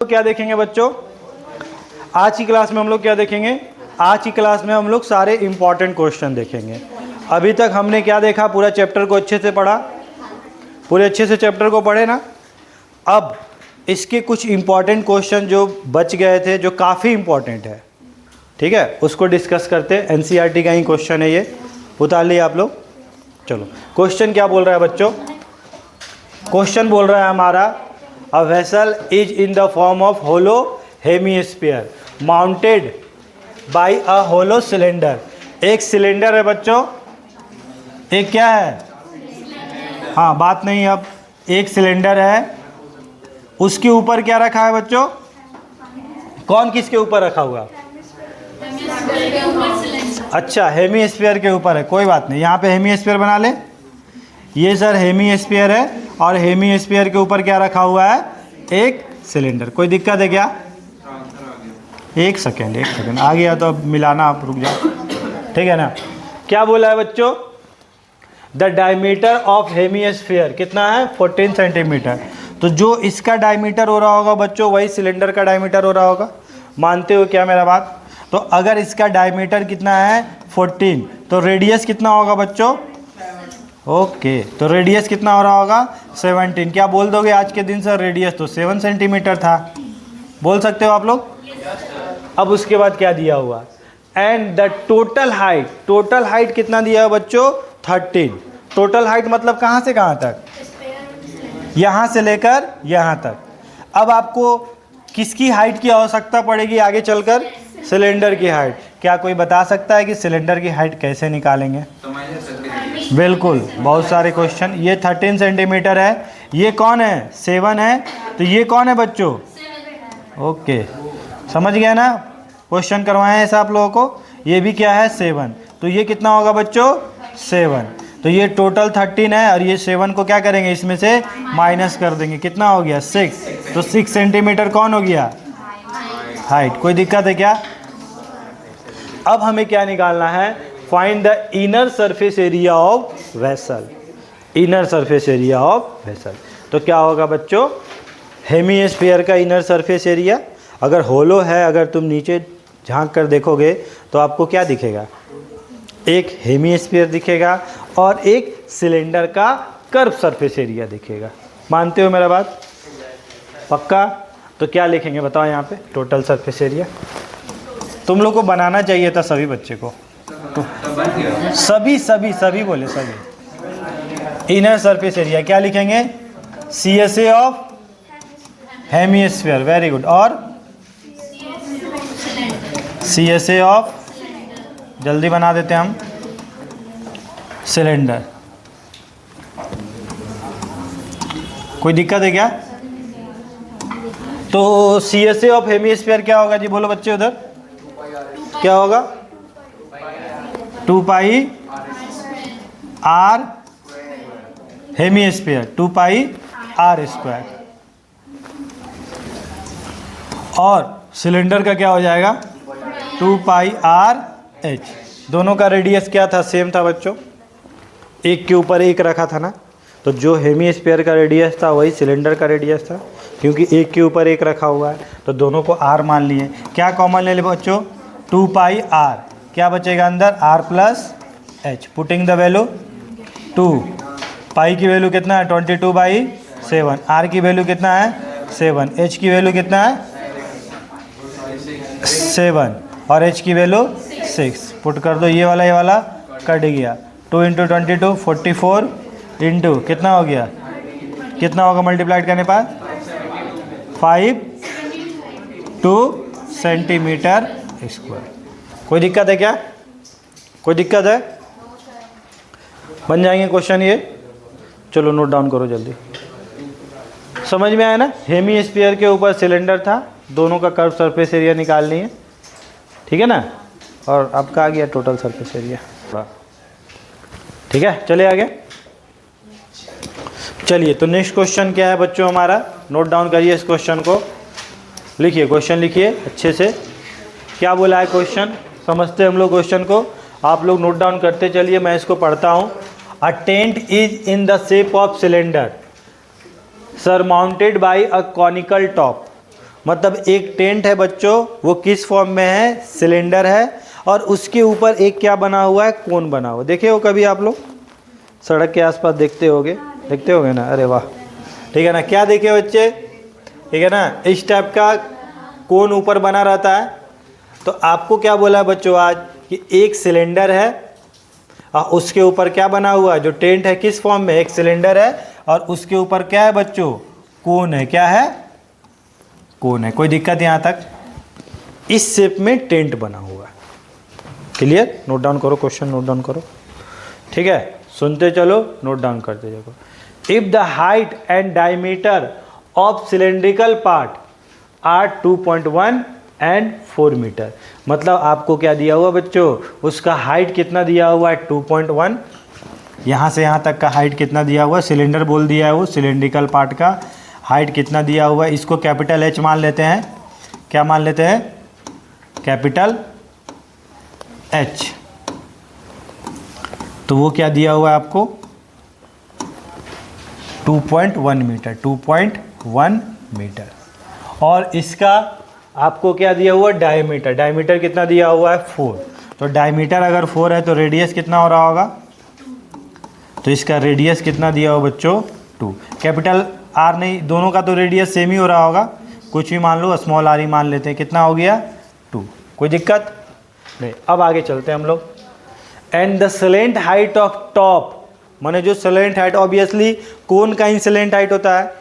तो क्या देखेंगे बच्चों, आज की क्लास में हम लोग क्या देखेंगे, आज की क्लास में हम लोग सारे इंपॉर्टेंट क्वेश्चन देखेंगे। अभी तक हमने क्या देखा, पूरा चैप्टर को अच्छे से पढ़ा, पूरे अच्छे से चैप्टर को पढ़े ना। अब इसके कुछ इंपॉर्टेंट क्वेश्चन जो बच गए थे, जो काफ़ी इंपॉर्टेंट है, ठीक है, उसको डिस्कस करते हैं। एनसीईआरटी का ही क्वेश्चन है ये, उतार लिए आप लोग। चलो क्वेश्चन क्या बोल रहा है बच्चों, क्वेश्चन बोल रहा है हमारा, a vessel is in the form of hollow hemisphere mounted by a hollow cylinder. एक सिलेंडर है बच्चों, एक क्या है, हाँ बात नहीं, अब एक सिलेंडर है, उसके ऊपर क्या रखा है बच्चों, कौन किसके ऊपर रखा हुआ, अच्छा हेमीस्फीयर के ऊपर है, कोई बात नहीं, यहाँ पे हेमीस्फीयर बना ले। ये सर हेमीस्फीयर है और हेमीस्फीयर के ऊपर क्या रखा हुआ है, एक सिलेंडर। कोई दिक्कत है क्या, एक सेकेंड आ गया तो अब मिलाना, आप रुक जाओ, ठीक है ना। क्या बोला है बच्चों, द डायमीटर ऑफ हेमीस्फीयर कितना है, 14 सेंटीमीटर। तो जो इसका डायमीटर हो रहा होगा बच्चों, वही सिलेंडर का डायमीटर हो रहा होगा। मानते हो क्या मेरा बात। तो अगर इसका डायमीटर कितना है 14, तो रेडियस कितना होगा बच्चों, ओके, तो रेडियस कितना हो रहा होगा 17। क्या बोल दोगे आज के दिन, सर रेडियस तो 7 सेंटीमीटर था, बोल सकते हो आप लोग। अब उसके बाद क्या दिया हुआ, and the total height, total height कितना दिया है बच्चों 13। टोटल हाइट मतलब कहाँ से कहाँ तक, यहाँ से लेकर यहाँ तक। अब आपको किसकी हाइट की आवश्यकता पड़ेगी आगे चलकर, सिलेंडर की हाइट। क्या कोई बता सकता है कि सिलेंडर की हाइट कैसे निकालेंगे, बिल्कुल, बहुत सारे क्वेश्चन। ये 13 सेंटीमीटर है, ये कौन है 7 है, तो ये कौन है बच्चों, ओके समझ गया ना, क्वेश्चन करवाए हैं ऐसा आप लोगों को। ये भी क्या है 7, तो ये कितना होगा बच्चों 7। तो ये टोटल 13 है और ये 7 को क्या करेंगे, इसमें से माइनस कर देंगे, कितना हो गया 6। तो 6 सेंटीमीटर कौन हो गया, हाइट। कोई दिक्कत है क्या। अब हमें क्या निकालना है, find the inner surface area of vessel, inner surface area of vessel. तो क्या होगा बच्चों, हेमीस्फीयर का इनर सरफेस एरिया, अगर होलो है, अगर तुम नीचे झांक कर देखोगे तो आपको क्या दिखेगा, एक हेमीस्फीयर दिखेगा और एक सिलेंडर का कर्व सरफेस एरिया दिखेगा। मानते हो मेरा बात, पक्का। तो क्या लिखेंगे बताओ यहाँ पे, टोटल सरफेस एरिया। तुम लोग को बनाना चाहिए था सभी बच्चे को, तो सभी बोले सभी। इनर सरफेस एरिया क्या लिखेंगे, CSA of hemisphere, very good, और CSA ऑफ, जल्दी बना देते हैं हम, सिलेंडर। कोई दिक्कत है क्या। तो CSA ऑफ हेमीस्फीयर क्या होगा जी, बोलो बच्चे उधर, क्या होगा 2 pi r hemisphere, 2 pi are square. और सिलेंडर का क्या हो जाएगा 2 पाई आर एच। दोनों का रेडियस क्या था, सेम था बच्चों, एक के ऊपर एक रखा था ना। तो जो हेमीस्फीयर का रेडियस था वही सिलेंडर का रेडियस था, क्योंकि एक के ऊपर एक रखा हुआ है, तो दोनों को आर मान लिए। क्या कॉमन ले ले बच्चों, 2 पाई आर, क्या बचेगा अंदर, R plus H. Putting the value 2, pi की वैल्यू कितना है 22/7, आर की वैल्यू कितना है 7, एच की वैल्यू कितना है 7 और एच की वैल्यू 6। पुट कर दो, ये वाला कट गया, 2 × 22 44 इंटू कितना हो गया, कितना होगा मल्टीप्लाइड करने पर 5 सेंटीमीटर स्क्वायर। कोई दिक्कत है क्या, कोई दिक्कत है, बन जाएंगे क्वेश्चन ये। चलो नोट डाउन करो जल्दी, समझ में आया ना। हेमीस्फीयर के ऊपर सिलेंडर था, दोनों का कर्व सरफेस एरिया निकालनी है, ठीक है ना। और आपका आ गया टोटल सरफेस एरिया, ठीक है। चलिए आगे, चलिए तो नेक्स्ट क्वेश्चन क्या है बच्चों हमारा, नोट डाउन करिए इस क्वेश्चन को, लिखिए क्वेश्चन लिखिए अच्छे से। क्या बोला है क्वेश्चन, समझते हम लोग क्वेश्चन को, आप लोग नोट डाउन करते चलिए, मैं इसको पढ़ता हूँ। A tent is in the shape of cylinder surmounted by a conical top मतलब एक टेंट है बच्चों, वो किस फॉर्म में है, सिलेंडर है, और उसके ऊपर एक क्या बना हुआ है, कोन बना हुआ। देखे हो कभी आप लोग सड़क के आसपास देखते होगे ना, अरे वाह, ठीक है ना। क्या देखे बच्चे, ठीक है ना, इस टाइप का कोन ऊपर बना रहता है। तो आपको क्या बोला है बच्चों आज कि एक सिलेंडर है और उसके ऊपर क्या बना हुआ है, जो टेंट है किस फॉर्म में, एक सिलेंडर है और उसके ऊपर क्या है बच्चों, कोन है। क्या है, कोन है। कोई दिक्कत यहाँ तक, इस शेप में टेंट बना हुआ है। क्लियर, नोट डाउन करो, क्वेश्चन नोट डाउन करो, ठीक है, सुनते चलो, नोट डाउन करते चलो। If the height and diameter of cylindrical part are 2.1 and 4 metre, मतलब आपको क्या दिया हुआ बच्चों, उसका हाइट कितना दिया हुआ है 2.1, यहाँ से यहाँ तक का हाइट कितना दिया हुआ है, सिलेंडर बोल दिया है वो, सिलेंड्रिकल पार्ट का हाइट कितना दिया हुआ है, इसको कैपिटल एच मान लेते हैं। क्या मान लेते हैं, कैपिटल एच। तो वो क्या दिया हुआ है आपको, 2.1 मीटर, 2.1 मीटर। और इसका आपको क्या दिया हुआ है, डायमीटर, डायमीटर कितना दिया हुआ है 4। तो डायमीटर अगर 4 है तो रेडियस कितना हो रहा होगा, तो इसका रेडियस कितना दिया हुआ बच्चों, 2। कैपिटल आर नहीं, दोनों का तो रेडियस सेम ही हो रहा होगा, कुछ भी मान लो, स्मॉल आर ही मान लेते हैं। कितना हो गया, 2। कोई दिक्कत नहीं। अब आगे चलते हैं हम लोग। And the slant height of top, माने जो स्लेंट हाइट, ऑब्वियसली कोन का ही स्लेंट हाइट होता है।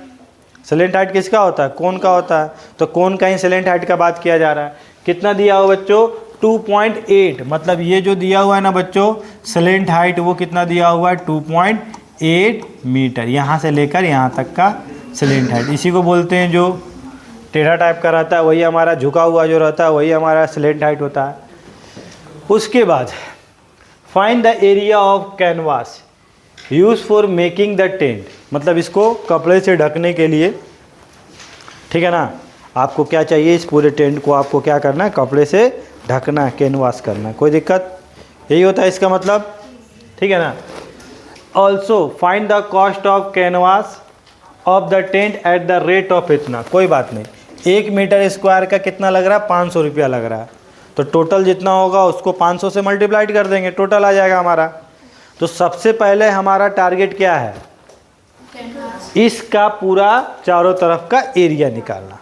स्लेंट हाइट किसका होता है, कोन का होता है। तो कोन का ही स्लेंट हाइट का बात किया जा रहा है। कितना दिया हुआ बच्चों, 2.8, मतलब ये जो दिया हुआ है ना बच्चों स्लेंट हाइट, वो कितना दिया हुआ है 2.8 मीटर, यहाँ से लेकर यहाँ तक का स्लेंट हाइट। इसी को बोलते हैं, जो टेढ़ा टाइप का रहता है वही हमारा, झुका हुआ जो रहता है वही हमारा स्लेंट हाइट होता है। उसके बाद find the area of canvas use for making the tent, मतलब इसको कपड़े से ढकने के लिए, ठीक है ना। आपको क्या चाहिए, इस पूरे टेंट को आपको क्या करना है, कपड़े से ढकना है, कैनवास करना है। कोई दिक्कत, यही होता है इसका मतलब, ठीक है ना। Also find the cost of canvas of the tent at the rate of इतना, कोई बात नहीं, 1 मीटर स्क्वायर का कितना लग रहा है, 500 रुपया लग रहा है। तो टोटल जितना होगा उसको 500 से मल्टीप्लाइड कर देंगे, टोटल आ जाएगा हमारा। तो सबसे पहले हमारा टारगेट क्या है, इसका पूरा चारों तरफ का एरिया निकालना।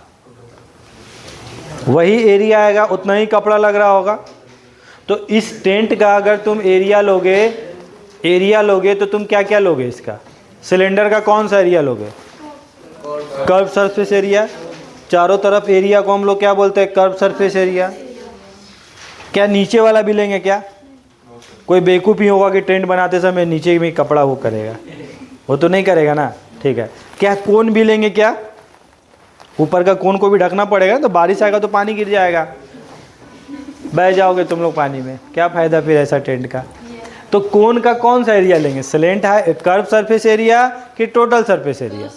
वही एरिया आएगा, उतना ही कपड़ा लग रहा होगा। तो इस टेंट का अगर तुम एरिया लोगे तो तुम क्या क्या लोगे, इसका सिलेंडर का कौन सा एरिया लोगे, कर्व सरफेस एरिया। चारों तरफ एरिया को हम लोग क्या बोलते हैं, कर्व सरफेस एरिया। क्या नीचे वाला भी लेंगे क्या, कोई बेवकूफ़ ही होगा कि टेंट बनाते समय नीचे में कपड़ा वो करेगा, वो तो नहीं करेगा ना, ठीक है। क्या कोन भी लेंगे क्या, ऊपर का कोन को भी ढकना पड़ेगा, तो बारिश आएगा तो पानी गिर जाएगा, बह जाओगे तुम लोग पानी में, क्या फ़ायदा फिर ऐसा टेंट का। तो कोन का कौन सा एरिया लेंगे, स्लेंट है कर्व सरफेस एरिया कि total surface area,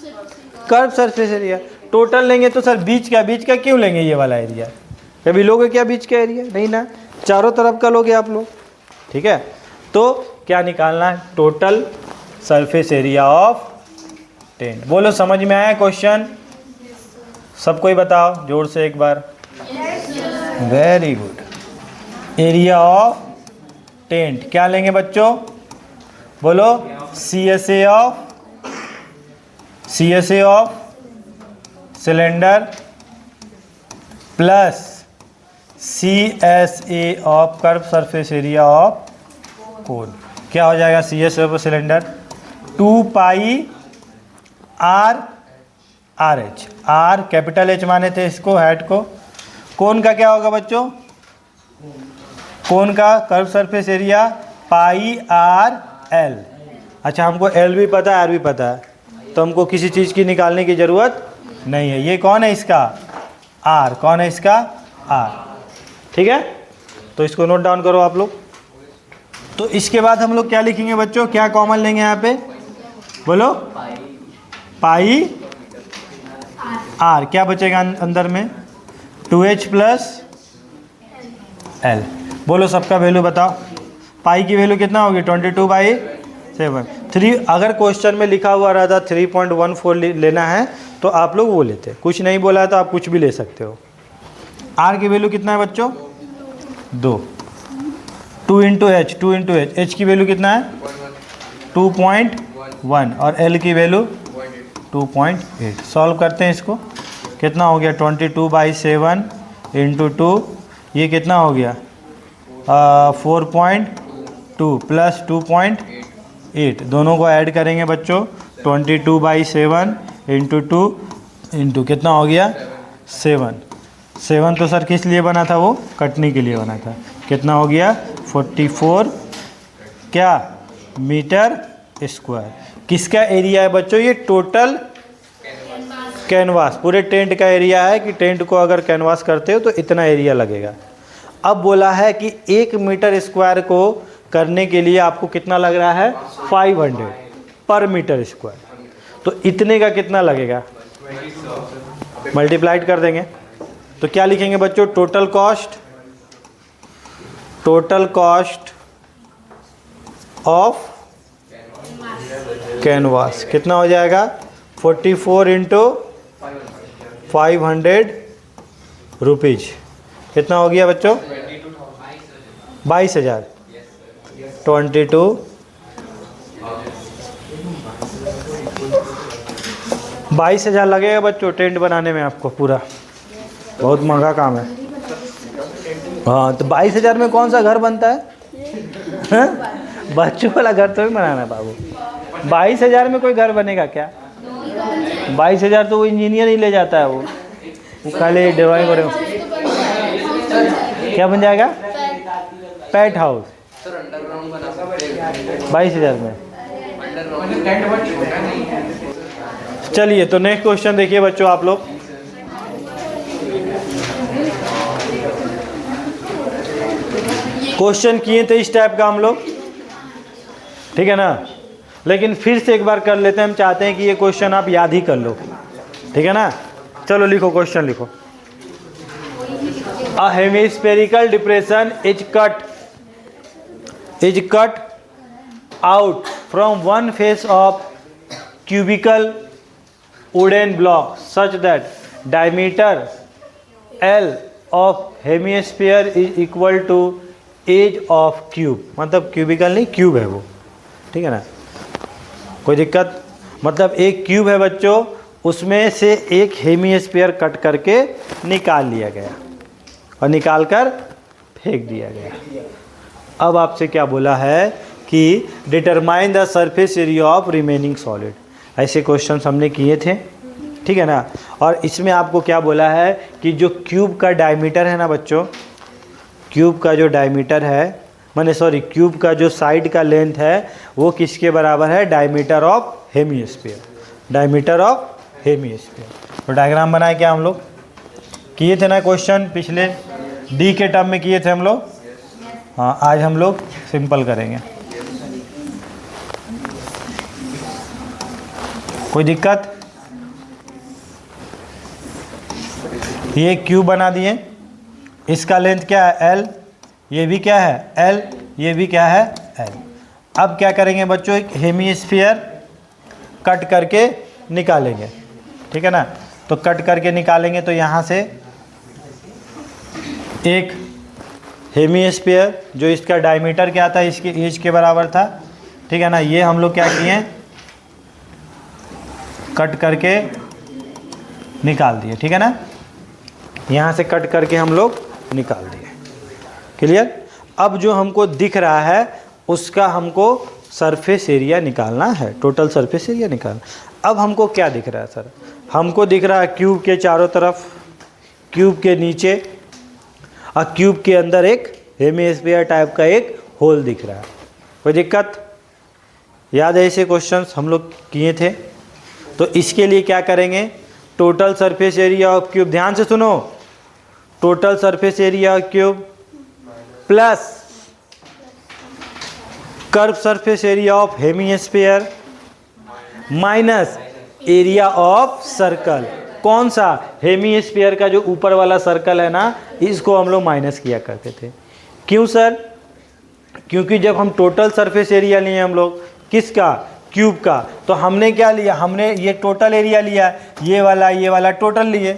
curve surface area. Total लेंगे तो सर बीच का क्यों लेंगे ये वाला एरिया, कभी लोगे क्या बीच का एरिया, नहीं ना, चारों तरफ का लोगे आप लोग, ठीक है। तो क्या निकालना है, total surface area of tent. बोलो समझ में आया क्वेश्चन, सब कोई बताओ जोर से एक बार, very good. Area of tent क्या लेंगे बच्चों, बोलो CSA of cylinder plus CSA of curve surface area of cone. क्या हो जाएगा, CSA of cylinder 2 pi RH, R capital H माने थे इसको, हेड को। कोन का क्या होगा बच्चों, कोन का curve surface area pi RL। अच्छा हमको L भी पता है, R भी पता है, तो हमको किसी चीज़ की निकालने की ज़रूरत नहीं है। ये कौन है इसका, R, कौन है इसका, R, ठीक है। तो इसको नोट डाउन करो आप लोग। तो इसके बाद हम लोग क्या लिखेंगे बच्चों, क्या कॉमन लेंगे यहाँ पे, बोलो पाई R, क्या बचेगा अंदर में 2H प्लस L। बोलो सबका वैल्यू बताओ, पाई की वैल्यू कितना होगी 22/7। अगर क्वेश्चन में लिखा हुआ रहता 3.14 लेना है तो आप लोग वो लेते, कुछ नहीं बोला है तो आप कुछ भी ले सकते हो। आर की वैल्यू कितना है बच्चों? 2। 2 इंटू एच, एच की वैल्यू कितना है? 2.1 और एल की वैल्यू 2.8। सॉल्व करते हैं इसको, कितना हो गया? 22/7 इंटू 2, ये कितना हो गया? 4.2 प्लस 2.8, दोनों को ऐड करेंगे बच्चों। 22/7 इंटू 2 इंटू कितना हो गया? 7 तो सर किस लिए बना था? वो कटने के लिए बना था। कितना हो गया? 44 क्या मीटर स्क्वायर। किसका एरिया है बच्चों? ये टोटल कैनवास, पूरे टेंट का एरिया है कि टेंट को अगर कैनवास करते हो तो इतना एरिया लगेगा। अब बोला है कि 1 मीटर स्क्वायर को करने के लिए आपको कितना लग रहा है? 500 पर मीटर स्क्वायर। तो इतने का कितना लगेगा? मल्टीप्लाइड कर देंगे तो क्या लिखेंगे बच्चों? टोटल कॉस्ट ऑफ कैनवास कितना हो जाएगा? 44 इंटू 500 रुपीज। कितना हो गया बच्चों? 22,000। 22,000 लगेगा बच्चों टेंट बनाने में आपको पूरा। बहुत महंगा काम है। हाँ, तो 22,000 में कौन सा घर बनता है? बच्चों वाला घर तो ही बनाना है बाबू। 22,000 में कोई घर बनेगा क्या? 22,000 तो वो इंजीनियर ही ले जाता है। वो खाली ड्राइंग करे। क्या बन जाएगा? पेट हाउस 22,000 में। चलिए तो नेक्स्ट क्वेश्चन देखिए बच्चों आप लोग। क्वेश्चन किए थे इस टाइप का हम लोग, ठीक है ना, लेकिन फिर से एक बार कर लेते हैं। हम चाहते हैं कि ये क्वेश्चन आप याद ही कर लो, ठीक है ना। चलो लिखो, क्वेश्चन लिखो। A hemispherical depression is cut out from one face of cubical wooden block such that diameter L of hemisphere is equal to edge of cube. मतलब क्यूबिकल नहीं, क्यूब है वो, ठीक है ना, कोई दिक्कत। मतलब एक क्यूब है बच्चों, उसमें से एक हेमिस्फीयर कट करके निकाल लिया गया और निकाल कर फेंक दिया गया। अब आपसे क्या बोला है कि determine the surface area of remaining solid. ऐसे क्वेश्चंस हमने किए थे, ठीक है ना। और इसमें आपको क्या बोला है कि जो क्यूब का डायमीटर है ना बच्चों, क्यूब का जो डायमीटर है, माने सॉरी क्यूब का जो साइड का लेंथ है वो किसके बराबर है? Diameter of hemisphere, diameter of hemisphere. तो डायग्राम बनाए क्या हम लोग किए थे ना क्वेश्चन, पिछले डी के टर्म में किए थे हम लोग। हाँ, आज हम लोग सिंपल करेंगे। कोई दिक्कत? ये क्यूब बना दिए, इसका लेंथ क्या है? L, ये भी क्या है? L, ये भी क्या है? L। अब क्या करेंगे बच्चों? एक हेमिस्फीयर कट करके निकालेंगे, ठीक है ना। तो कट करके निकालेंगे तो यहाँ से एक हेमिस्फीयर जो इसका डायमीटर क्या था, इसके एज के बराबर था, ठीक है ना, ये हम लोग क्या किए? कट करके निकाल दिए, ठीक है ना। यहाँ से कट करके हम लोग निकाल दिए, क्लियर। अब जो हमको दिख रहा है उसका हमको सरफेस एरिया निकालना है, टोटल सरफेस एरिया निकालना। अब हमको क्या दिख रहा है सर? हमको दिख रहा है क्यूब के चारों तरफ, क्यूब के नीचे और क्यूब के अंदर एक हेमिस्फीयर टाइप का एक होल दिख रहा है। कोई दिक्कत? याद है ऐसे क्वेश्चंस हम लोग किए थे। तो इसके लिए क्या करेंगे? Total surface area of cube, ध्यान से सुनो, total surface area of cube plus curve surface area of hemisphere minus area of circle. कौन सा? हेमिस्फीयर का जो ऊपर वाला सर्कल है ना, इसको हम लोग माइनस किया करते थे। क्यों सर? क्योंकि जब हम टोटल सरफेस एरिया लिए हम लोग किसका? क्यूब का। तो हमने क्या लिया, हमने ये टोटल एरिया लिया, ये वाला टोटल लिए।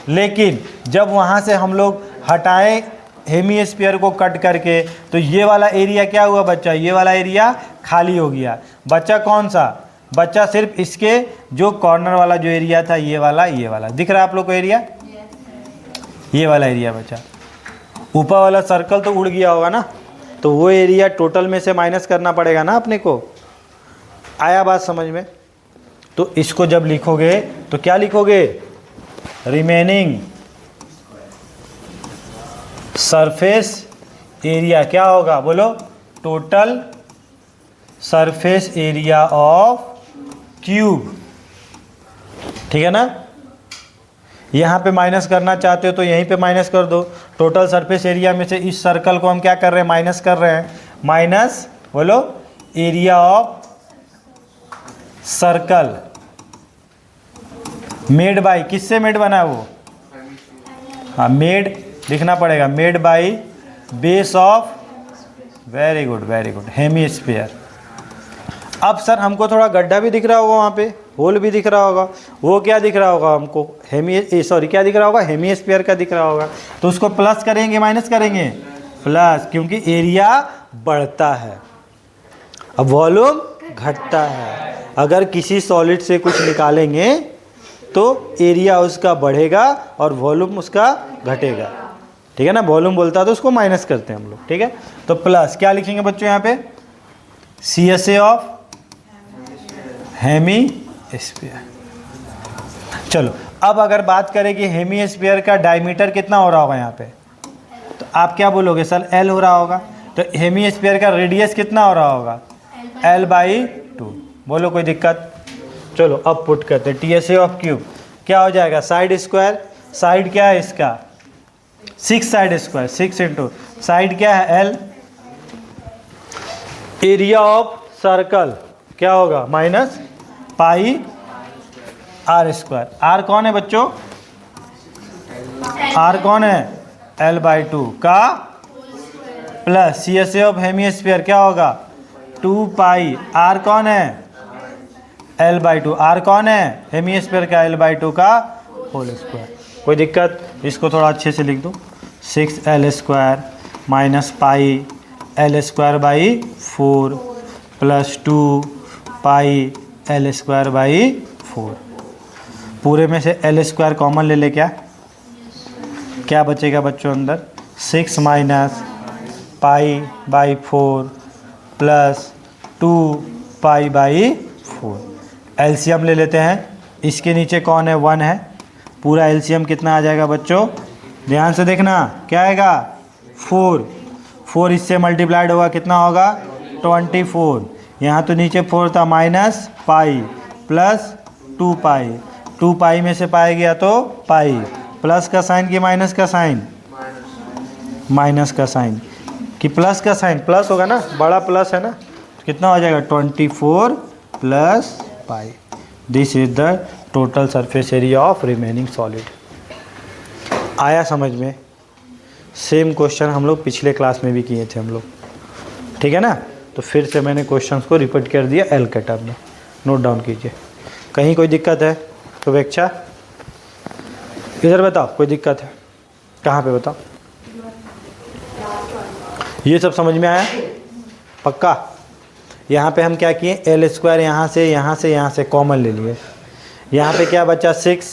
लेकिन जब वहाँ से हम लोग हटाएं हेमीस्फीयर को कट करके, तो ये वाला एरिया क्या हुआ बच्चा, ये वाला एरिया खाली हो गया। बच्चा कौन सा, बच्चा सिर्फ इसके जो कॉर्नर वाला जो एरिया था, ये वाला दिख रहा है आप लोग को एरिया, ये वाला एरिया बचा। ऊपर वाला सर्कल तो उड़ गया होगा ना, तो वो एरिया टोटल में से माइनस करना पड़ेगा ना अपने को। आया बात समझ में? तो इसको जब लिखोगे तो क्या लिखोगे, रिमेनिंग सरफेस एरिया क्या होगा, बोलो, total surface area of cube. ठीक है ना। यहाँ पे माइनस करना चाहते हो तो यहीं पे माइनस कर दो। टोटल सरफेस एरिया में से इस सर्कल को हम क्या कर रहे हैं, माइनस कर रहे हैं। माइनस बोलो area of circle made by, किससे मेड बना है वो, हाँ मेड लिखना पड़ेगा, made by base of, very good hemisphere. अब सर हमको थोड़ा गड्ढा भी दिख रहा होगा वहाँ पे, होल भी दिख रहा होगा, वो क्या दिख रहा होगा हमको, क्या दिख रहा होगा, हेमीस्फीयर का दिख रहा होगा। तो उसको प्लस करेंगे माइनस करेंगे, प्लस, क्योंकि एरिया बढ़ता है, अब वॉल्यूम घटता है। अगर किसी सॉलिड से कुछ निकालेंगे तो एरिया उसका बढ़ेगा और वॉल्यूम उसका घटेगा। ठीक है ना, वॉल्यूम बोलता है तो उसको माइनस करते हैं हम लोग। ठीक है, तो प्लस क्या लिखेंगे बच्चों यहाँ पे, CSA ऑफ हेमीस्फीयर। चलो अब अगर बात करें कि हेमीस्फीयर का डायमीटर कितना हो रहा होगा यहाँ पे, तो आप क्या बोलोगे, सर L हो रहा होगा। तो हेमीस्फीयर का रेडियस कितना हो रहा होगा, L/2। बोलो कोई दिक्कत। चलो अब पुट करते हैं, TSA ऑफ क्यूब क्या हो जाएगा, साइड स्क्वायर, साइड क्या है इसका 6 साइड स्क्वायर, 6 इंटू साइड क्या है L। एरिया ऑफ सर्कल क्या होगा, minus pi R square. R कौन है बच्चों, R कौन है, L/2 का प्लस CSA ऑफ हेमीस्फीयर क्या होगा 2 पाई, R कौन है, L/2, R कौन है, हेमीस्फीयर का L/2 का होल स्क्वायर। कोई दिक्कत, इसको थोड़ा अच्छे से लिख दो, 6L square minus pi L square by 4 plus 2 pi L square by 4। पूरे में से L स्क्वायर कॉमन ले ले, क्या बचेगा बच्चों अंदर, 6 minus pi by 4 plus 2 pi by 4। LCM ले लेते हैं, इसके नीचे कौन है, 1 है। पूरा एलसीएम कितना आ जाएगा बच्चों, ध्यान से देखना, क्या आएगा 4 इससे मल्टीप्लाइड होगा कितना होगा 24। यहाँ तो नीचे 4 था, माइनस पाई प्लस 2 पाई, 2 पाई में से पाई गया तो पाई, प्लस का साइन कि माइनस का साइन, माइनस का साइन कि प्लस का साइन, प्लस होगा ना, बड़ा प्लस है ना, तो कितना हो जाएगा 24 plus pi. This is the total surface area of remaining solid. आया समझ में? सेम क्वेश्चन हम लोग पिछले क्लास में भी किए थे हम लोग, ठीक है ना। तो फिर से मैंने क्वेश्चंस को रिपीट कर दिया एल के टर्म में, नोट डाउन कीजिए। कहीं कोई दिक्कत है तो वेक्षा इधर बताओ, कोई दिक्कत है कहाँ पे बताओ। ये सब समझ में आया पक्का? यहाँ पे हम क्या किए, एल स्क्वायर यहाँ से कॉमन ले लिए। यहाँ पे क्या बचा 6,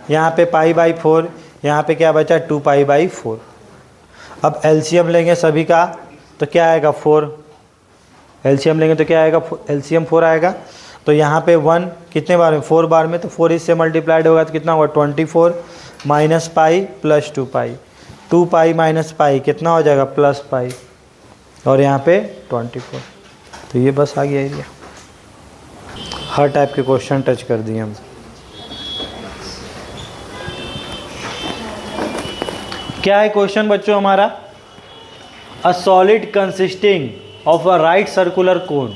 यहाँ पे पाई बाई 4, यहाँ पे क्या बचा 2 पाई बाई 4। अब एलसीएम लेंगे सभी का तो क्या आएगा 4, एलसीएम लेंगे तो क्या आएगा, एलसीएम 4 आएगा। तो यहाँ पे 1 कितने बार में, 4 बार में, तो 4 इससे मल्टीप्लाइड होगा तो कितना होगा 24 माइनस पाई प्लस 2 पाई, 2 पाई माइनस पाई कितना हो जाएगा प्लस पाई, और यहाँ पे 24। तो ये बस आ गया एरिया। हर टाइप के क्वेश्चन टच कर दिए हम। क्या है क्वेश्चन बच्चों हमारा, a solid consisting of a right circular cone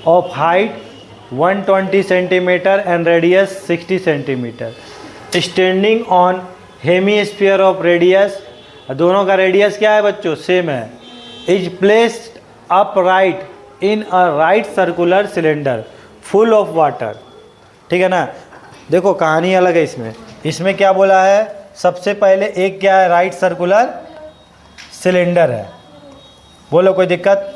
of height 120 centimetre and radius 60 centimetre standing on hemisphere of radius, दोनों का रेडियस क्या है बच्चों सेम है, is placed upright in a right circular cylinder full of water. ठीक है ना, देखो कहानी अलग है इसमें क्या बोला है, सबसे पहले एक क्या है, राइट सर्कुलर सिलेंडर है। बोलो कोई दिक्कत,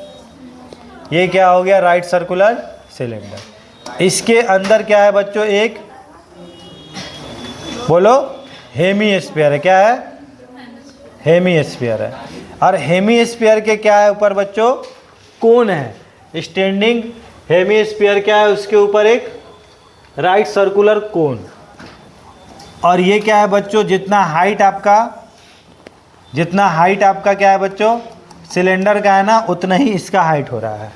ये क्या हो गया, राइट सर्कुलर सिलेंडर। इसके अंदर क्या है बच्चों, एक बोलो हेमीस्फीयर है। क्या है, हेमीस्फीयर है। और हेमीस्फीयर के क्या है ऊपर बच्चों, कोन है, स्टैंडिंग हेमीस्फीयर क्या है, उसके ऊपर एक राइट सर्कुलर कोन। और ये क्या है बच्चों, जितना हाइट आपका क्या है बच्चों, सिलेंडर का है ना, उतना ही इसका हाइट हो रहा है।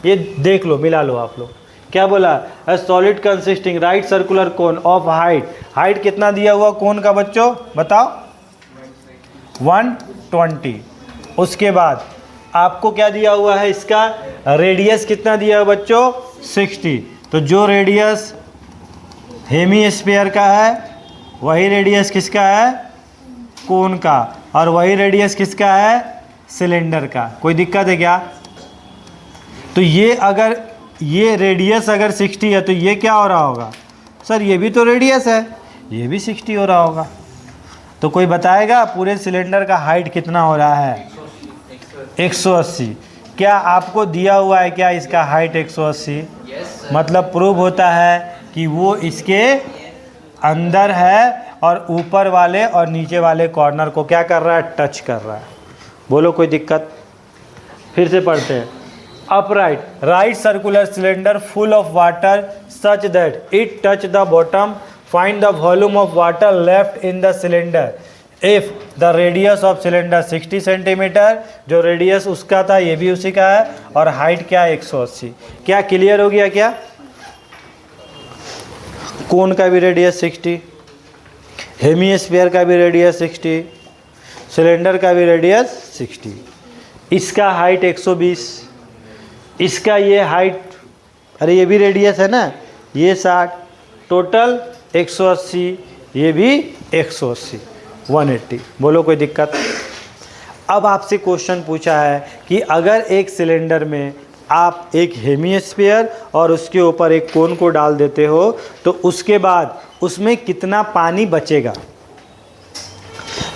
ये देख लो, मिला लो आप लोग। क्या बोला, a solid consisting right circular cone of height कितना दिया हुआ कोन का बच्चों, बताओ 120। उसके बाद आपको क्या दिया हुआ है, इसका रेडियस कितना दिया हुआ बच्चों, 60। तो जो रेडियस हेमीस्फीयर का है वही रेडियस किसका है, कोन का, और वही रेडियस किसका है, सिलेंडर का। कोई दिक्कत है क्या? तो ये अगर ये रेडियस अगर 60 है तो ये क्या हो रहा होगा, सर ये भी तो रेडियस है, ये भी 60 हो रहा होगा। तो कोई बताएगा पूरे सिलेंडर का हाइट कितना हो रहा है, 180। क्या आपको दिया हुआ है क्या इसका हाइट 180? मतलब प्रूव होता है कि वो इसके अंदर है और ऊपर वाले और नीचे वाले कॉर्नर को क्या कर रहा है, टच कर रहा है। बोलो कोई दिक्कत? फिर से पढ़ते हैं। Upright right circular cylinder full of water such that it touch the bottom, find the volume of water left in the cylinder if the radius of cylinder 60 centimetre. जो रेडियस उसका था ये भी उसी का है, और हाइट क्या है 180। क्या क्लियर हो गया? क्या कोन का भी रेडियस 60, हेमीस्फीयर का भी रेडियस 60, सिलेंडर का भी रेडियस 60, इसका हाइट 120, इसका ये हाइट, अरे ये भी रेडियस है ना, ये 60, टोटल 180, ये भी 180, 180। बोलो कोई दिक्कत? अब आपसे क्वेश्चन पूछा है कि अगर एक सिलेंडर में आप एक हेमीस्फीयर और उसके ऊपर एक कोन को डाल देते हो तो उसके बाद उसमें कितना पानी बचेगा।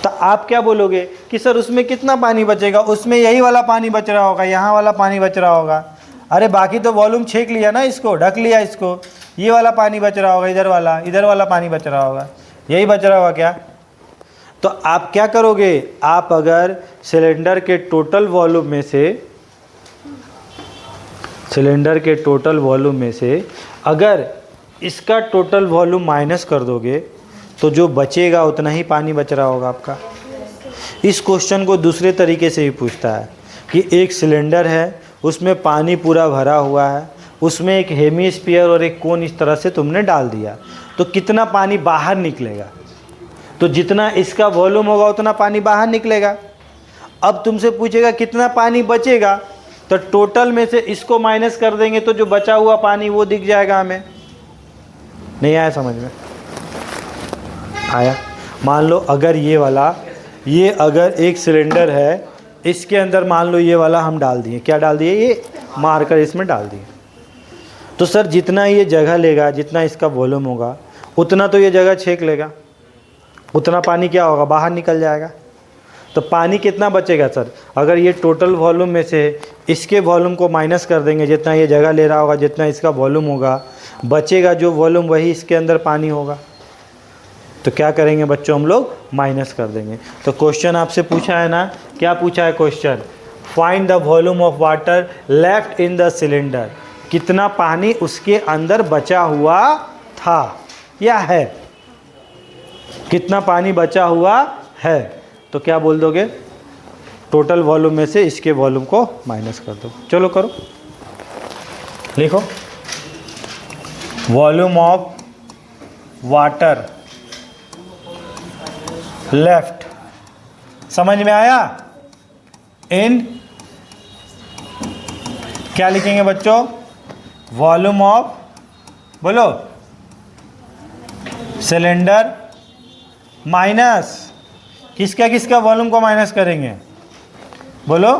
तो आप क्या बोलोगे कि सर उसमें कितना पानी बचेगा, उसमें यही वाला पानी बच रहा होगा, यहाँ वाला पानी बच रहा होगा। अरे बाकी तो वॉल्यूम छेक लिया ना, इसको ढक लिया, इसको ये वाला पानी बच रहा होगा, इधर वाला पानी बच रहा होगा, यही बच रहा होगा क्या? तो आप क्या करोगे, आप अगर सिलेंडर के टोटल वॉल्यूम में से अगर इसका टोटल वॉल्यूम माइनस कर दोगे तो जो बचेगा उतना ही पानी बच रहा होगा आपका। इस क्वेश्चन को दूसरे तरीके से भी पूछता है कि एक सिलेंडर है, उसमें पानी पूरा भरा हुआ है, उसमें एक हेमीस्फीयर और एक कोन इस तरह से तुमने डाल दिया, तो कितना पानी बाहर निकलेगा? तो जितना इसका वॉल्यूम होगा उतना पानी बाहर निकलेगा। अब तुमसे पूछेगा कितना पानी बचेगा, तो टोटल में से इसको माइनस कर देंगे तो जो बचा हुआ पानी वो दिख जाएगा हमें। नहीं आया समझ में? आया? मान लो अगर ये अगर एक सिलेंडर है, इसके अंदर मान लो ये वाला हम डाल दिए, क्या डाल दिए, ये मार्कर इसमें डाल दिए, तो सर जितना ये जगह लेगा, जितना इसका वॉल्यूम होगा उतना तो ये जगह छेक लेगा, उतना पानी क्या होगा, बाहर निकल जाएगा। तो पानी कितना बचेगा सर, अगर ये टोटल वॉल्यूम में से इसके वॉल्यूम को माइनस कर देंगे, जितना ये जगह ले रहा होगा, जितना इसका वॉल्यूम होगा, बचेगा जो वॉल्यूम वही इसके अंदर पानी होगा। तो क्या करेंगे बच्चों, हम लोग माइनस कर देंगे। तो क्वेश्चन आपसे पूछा है ना, क्या पूछा है question, find the volume of water left in the cylinder. कितना पानी उसके अंदर बचा हुआ था या है, कितना पानी बचा हुआ है। तो क्या बोल दोगे, टोटल वॉल्यूम में से इसके वॉल्यूम को माइनस कर दो। चलो करो, लिखो वॉल्यूम ऑफ वाटर लेफ्ट। समझ में आया? इन क्या लिखेंगे बच्चों, वॉल्यूम ऑफ, बोलो सिलेंडर माइनस किसका किसका वॉल्यूम को माइनस करेंगे, बोलो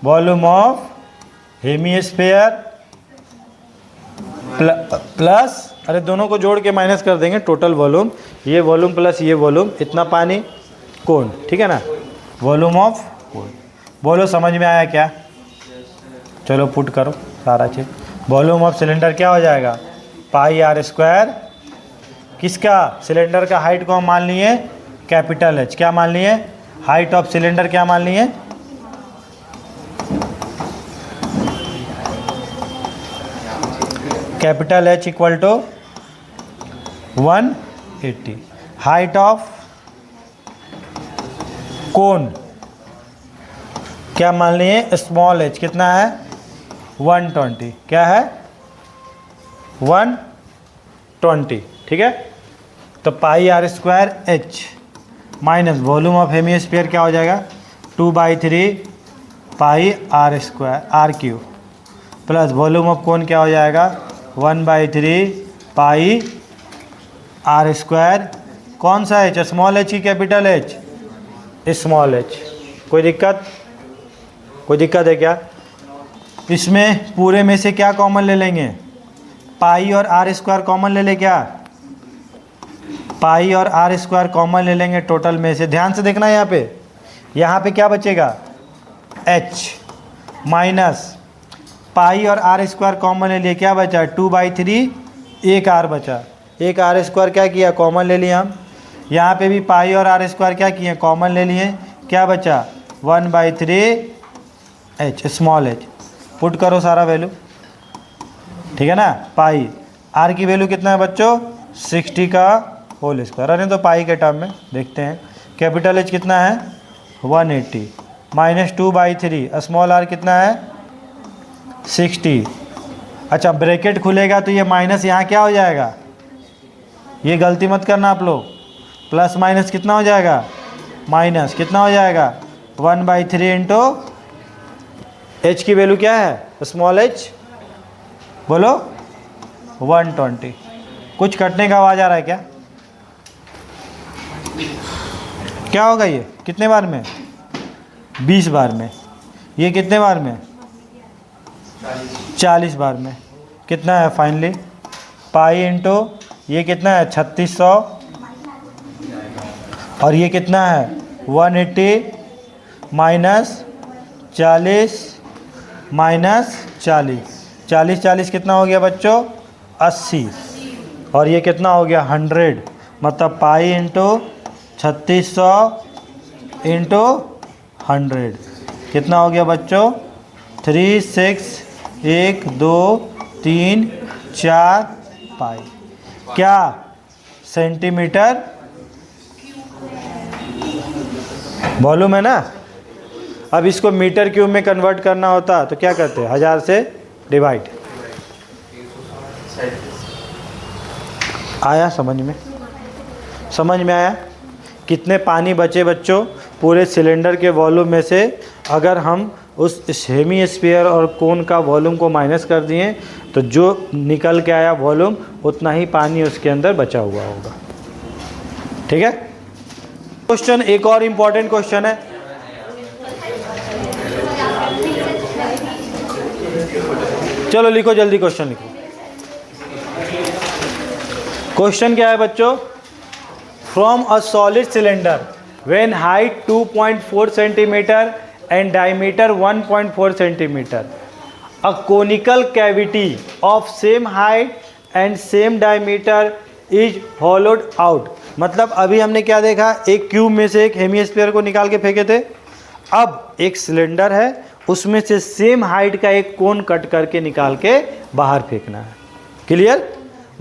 वॉल्यूम ऑफ हेमीस्फीयर प्लस, अरे दोनों को जोड़ के माइनस कर देंगे, टोटल वॉल्यूम, ये वॉल्यूम प्लस ये वॉल्यूम, इतना पानी, कोन, ठीक है ना, वॉल्यूम ऑफ कोन। बोलो समझ में आया क्या? चलो पुट करो सारा चीज़। वॉल्यूम ऑफ सिलेंडर क्या हो जाएगा? पाई आर स्क्वायर, किसका? सिलेंडर का हाइट को हम मान लिए कैपिटल एच, क्या मान लिए? हाइट ऑफ सिलेंडर क्या मान लिए? Capital H equal to 180। Height of cone क्या मान लिए? स्मॉल एच, कितना है? 120। क्या है? 120, ठीक है। तो pi are square H minus volume of hemisphere क्या हो जाएगा? 2/3 pi are square R cube plus volume of cone क्या हो जाएगा? 1/3 पाई आर स्क्वायर। कौन सा एच? स्मॉल एच ही कैपिटल एच? Small H. कोई दिक्कत? कोई दिक्कत है क्या? इसमें पूरे में से क्या कॉमन ले लेंगे? पाई और आर स्क्वायर कॉमन ले ले क्या? पाई और आर स्क्वायर कॉमन ले लेंगे टोटल में से। ध्यान से देखना यहाँ पे क्या बचेगा? एच माइनस पाई और आर स्क्वायर कॉमन ले लिए, क्या बचा? 2/3, एक आर बचा, एक आर स्क्वायर क्या किया? कॉमन ले लिया हम। यहाँ पे भी पाई और आर स्क्वायर क्या किए? कॉमन ले लिए, क्या बचा? 1/3 एच, स्मॉल एच। पुट करो सारा वैल्यू, ठीक है ना। पाई आर की वैल्यू कितना है बच्चों? 60 का होल स्क्वायर। अरे तो पाई के टर्म में देखते हैं। कैपिटल एच कितना है? 180 माइनस 2/3, स्मॉल आर कितना है? 60। अच्छा ब्रैकेट खुलेगा तो ये माइनस यहाँ क्या हो जाएगा? ये गलती मत करना आप लोग, प्लस माइनस कितना हो जाएगा? माइनस कितना हो जाएगा? 1/3 इंटू एच की वैल्यू क्या है? स्मॉल एच, बोलो 120। कुछ कटने का आवाज़ आ रहा है क्या? क्या होगा ये? कितने बार में? 20 बार में। ये कितने बार में? 40 बार में। कितना है फाइनली? पाई इंटू ये कितना है? 3600 और ये कितना है? 180 माइनस 40 माइनस 40, 40 कितना हो गया बच्चों? 80। और ये कितना हो गया? 100। मतलब पाई इंटू 3600 इंटू 100 कितना हो गया बच्चों? 3, 6, 1, 2, 3, 4 पाई। क्या? सेंटीमीटर वॉल्यूम है ना। अब इसको मीटर क्यूब में कन्वर्ट करना होता तो क्या करते हैं? 1000 से डिवाइड। आया समझ में? समझ में आया? कितने पानी बचे बच्चों पूरे सिलेंडर के वॉल्यूम में से? अगर हम उस हेमीस्फीयर और कोन का वॉल्यूम को माइनस कर दिए तो जो निकल के आया वॉल्यूम उतना ही पानी उसके अंदर बचा हुआ होगा, ठीक है। क्वेश्चन एक और इम्पॉर्टेंट क्वेश्चन है। चलो लिखो जल्दी, क्वेश्चन लिखो। क्वेश्चन क्या है बच्चों? From a solid cylinder when height 2.4 centimetre and diameter 1.4 centimeter, a conical cavity of same height and same diameter is hollowed out। मतलब अभी हमने क्या देखा? एक क्यूब में से एक हेमीस्फीयर को निकाल के फेंके थे। अब एक सिलेंडर है, उसमें से सेम हाइट का एक कोन कट करके निकाल के बाहर फेंकना है। क्लियर?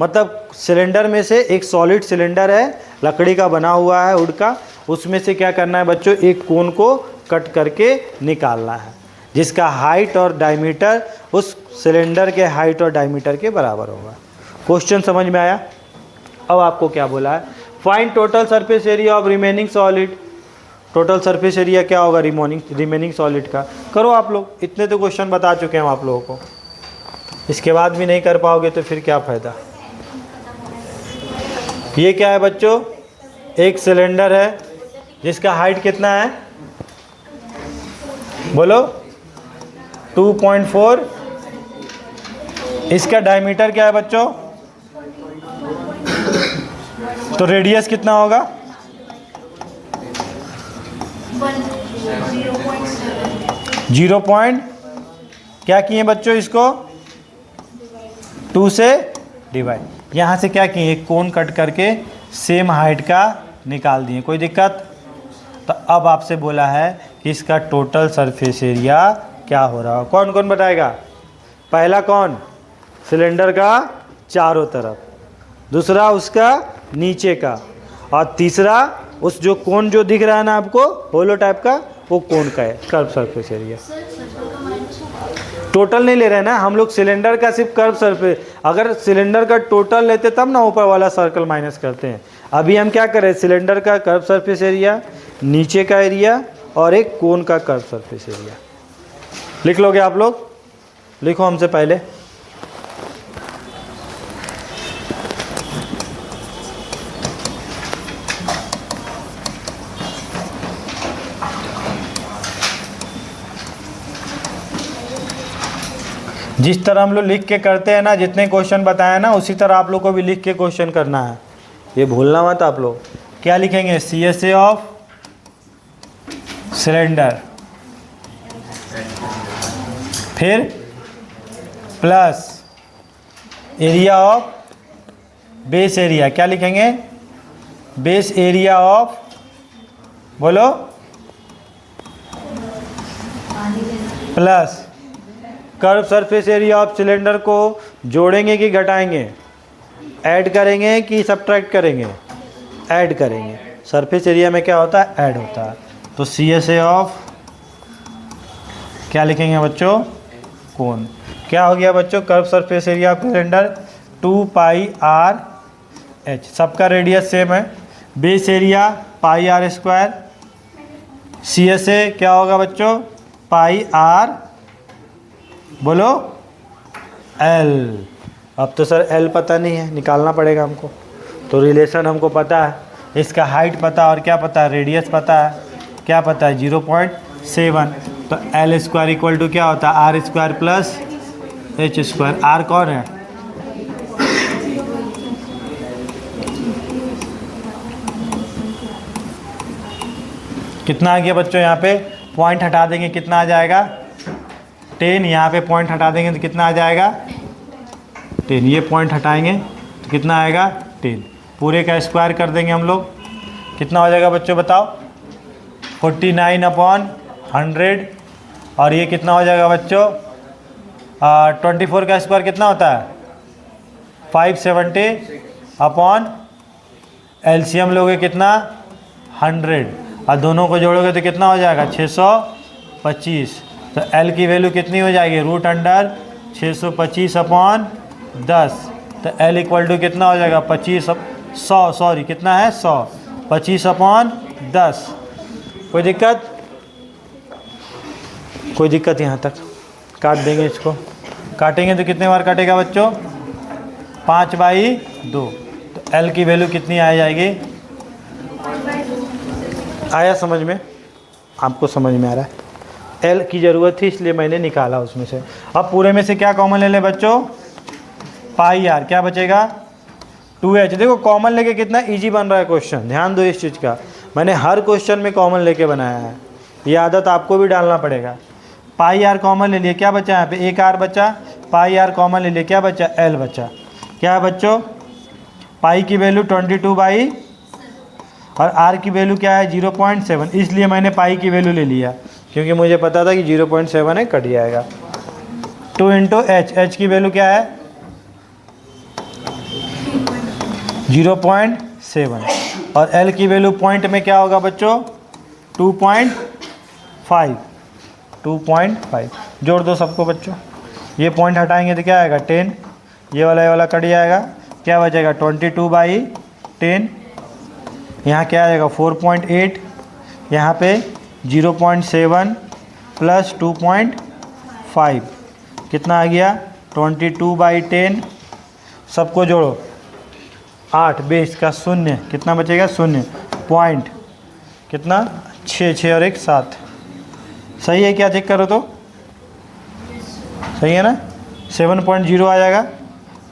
मतलब सिलेंडर में से एक सॉलिड सिलेंडर है, लकड़ी का बना हुआ है, वुड का, उसमें से क्या करना है बच्चों? एक कोन को कट करके निकालना है जिसका हाइट और डायमीटर उस सिलेंडर के हाइट और डायमीटर के बराबर होगा। क्वेश्चन समझ में आया? अब आपको क्या बोला है? Find total surface area of remaining solid. Total surface area क्या होगा रिमेनिंग सॉलिड का? करो आप लोग, इतने तो क्वेश्चन बता चुके हैं हम आप लोगों को, इसके बाद भी नहीं कर पाओगे तो फिर क्या फ़ायदा। ये क्या है बच्चों? एक सिलेंडर है जिसका हाइट कितना है? बोलो 2.4। इसका डायमीटर क्या है बच्चों? तो रेडियस कितना होगा? 0 पॉइंट क्या किए बच्चों? इसको 2 से डिवाइड। यहाँ से क्या किए? एक कोण कट करके सेम हाइट का निकाल दिए। कोई दिक्कत? तो अब आपसे बोला है कि इसका टोटल सरफेस एरिया क्या हो रहा है। कौन कौन बताएगा? पहला कौन? सिलेंडर का चारों तरफ, दूसरा उसका नीचे का, और तीसरा उस जो कोण जो दिख रहा है ना आपको होलो टाइप का, वो कोण का है कर्व सरफेस एरिया। टोटल नहीं ले रहे हैं ना हम लोग, सिलेंडर का सिर्फ कर्व सरफेस। अगर सिलेंडर का टोटल लेते तब ना ऊपर वाला सर्कल माइनस करते हैं। अभी हम क्या करें? सिलेंडर का कर्व सरफेस एरिया, नीचे का एरिया और एक कोण का कर्व सरफेस एरिया। लिख लोगे आप लोग? लिखो हमसे पहले। जिस तरह हम लोग लिख के करते हैं ना, जितने क्वेश्चन बताए ना, उसी तरह आप लोग को भी लिख के क्वेश्चन करना है। ये भूलना मत आप लोग। क्या लिखेंगे? CSA ऑफ सिलेंडर, फिर plus area of base area. क्या लिखेंगे? बेस एरिया ऑफ, बोलो, plus curve surface area of cylinder को जोड़ेंगे कि घटाएंगे? ऐड करेंगे कि सब्ट्रैक्ट करेंगे? ऐड करेंगे। सरफेस एरिया में क्या होता है? ऐड होता है। तो CSA ऑफ क्या लिखेंगे बच्चों? कोण। क्या हो गया बच्चों? Curve surface area of cylinder 2πr/h। सबका रेडियस सेम है। Base area πr²। CSA क्या होगा बच्चों? πr, बोलो, L। अब तो सर L पता नहीं है, निकालना पड़ेगा हमको। तो रिलेशन हमको पता है, इसका हाइट पता और क्या पता है? रेडियस पता है। क्या पता है? 0.7। तो L² इक्वल टू क्या होता है? R² plus H²। R कौन है? कितना आ गया बच्चों? यहाँ पे पॉइंट हटा देंगे, कितना आ जाएगा? 10। यहाँ पे पॉइंट हटा देंगे तो कितना आ जाएगा? 10। ये पॉइंट हटाएंगे तो कितना आएगा? 10। पूरे का स्क्वायर कर देंगे हम लोग, कितना हो जाएगा बच्चों बताओ? 49/100। और ये कितना हो जाएगा बच्चों? 24 का स्क्वायर कितना होता है? 570। LCM लोगे कितना? 100। और दोनों को जोड़ोगे तो कितना हो जाएगा? 625। तो L की वैल्यू कितनी हो जाएगी? √625/10। तो L इक्वल टू कितना हो जाएगा? 100, सॉरी कितना है? 100। 25/10। कोई दिक्कत? कोई दिक्कत? यहाँ तक काट देंगे इसको। काटेंगे तो कितने बार कटेगा बच्चों? 5/2। तो L की वैल्यू कितनी आ जाएगी? आया समझ में? आपको समझ में आ रहा है? L की ज़रूरत थी इसलिए मैंने निकाला उसमें से। अब पूरे में से क्या कॉमन ले लें बच्चों? πr। क्या बचेगा? 2h। देखो कॉमन लेके कितना इजी बन रहा है क्वेश्चन, ध्यान दो इस चीज़ का। मैंने हर क्वेश्चन में कॉमन लेके बनाया है, ये आदत आपको भी डालना पड़ेगा। πr कॉमन ले लिए, क्या बचा यहाँ पे? एक r बचा। πr कॉमन ले लिए, क्या बचा? L बचा। क्या है बच्चों? पाई की वैल्यू 22 और r की वैल्यू क्या है? 0.7। इसलिए मैंने पाई की वैल्यू ले लिया क्योंकि मुझे पता था कि 0.7 है, कट जाएगा। 2 × h। h की वैल्यू क्या है? 0.7। और L की वैल्यू पॉइंट में क्या होगा बच्चों? 2.5। 2.5 जोड़ दो सबको बच्चों। ये पॉइंट हटाएंगे तो क्या आएगा? 10। ये वाला कट जाएगा, क्या बचेगा? 22/10। यहाँ क्या आएगा? 4.8। यहाँ पे 0.7 प्लस 2.5 कितना आ गया? 22/10। सबको जोड़ो, 8 बेस का 0 कितना बचेगा? 0 पॉइंट कितना? 6 और 1 7। सही है क्या? चेक करो तो। सही है ना, 7.0 आ जाएगा,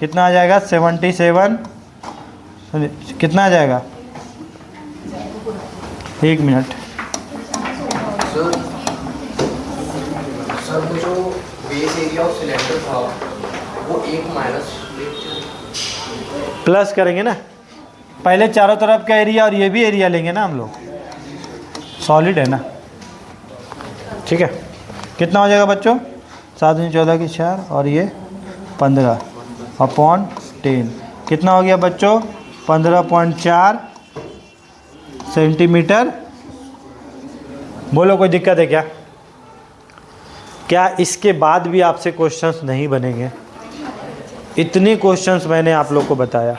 कितना आ जाएगा 77, कितना आ जाएगा, 1 मिनट। सर वो जो बेस एरिया ऑफ सिलेंडर था वो 1 माइनस प्लस करेंगे ना, पहले चारों तरफ का एरिया और ये भी एरिया लेंगे ना हम लोग, सॉलिड है ना, ठीक है। कितना हो जाएगा बच्चों, 7 दूनी 14 की 4 और ये 15/10, कितना हो गया बच्चों, 15.4 सेंटीमीटर। बोलो कोई दिक्कत है क्या? क्या इसके बाद भी आपसे क्वेश्चंस नहीं बनेंगे? इतने क्वेश्चंस मैंने आप लोग को बताया।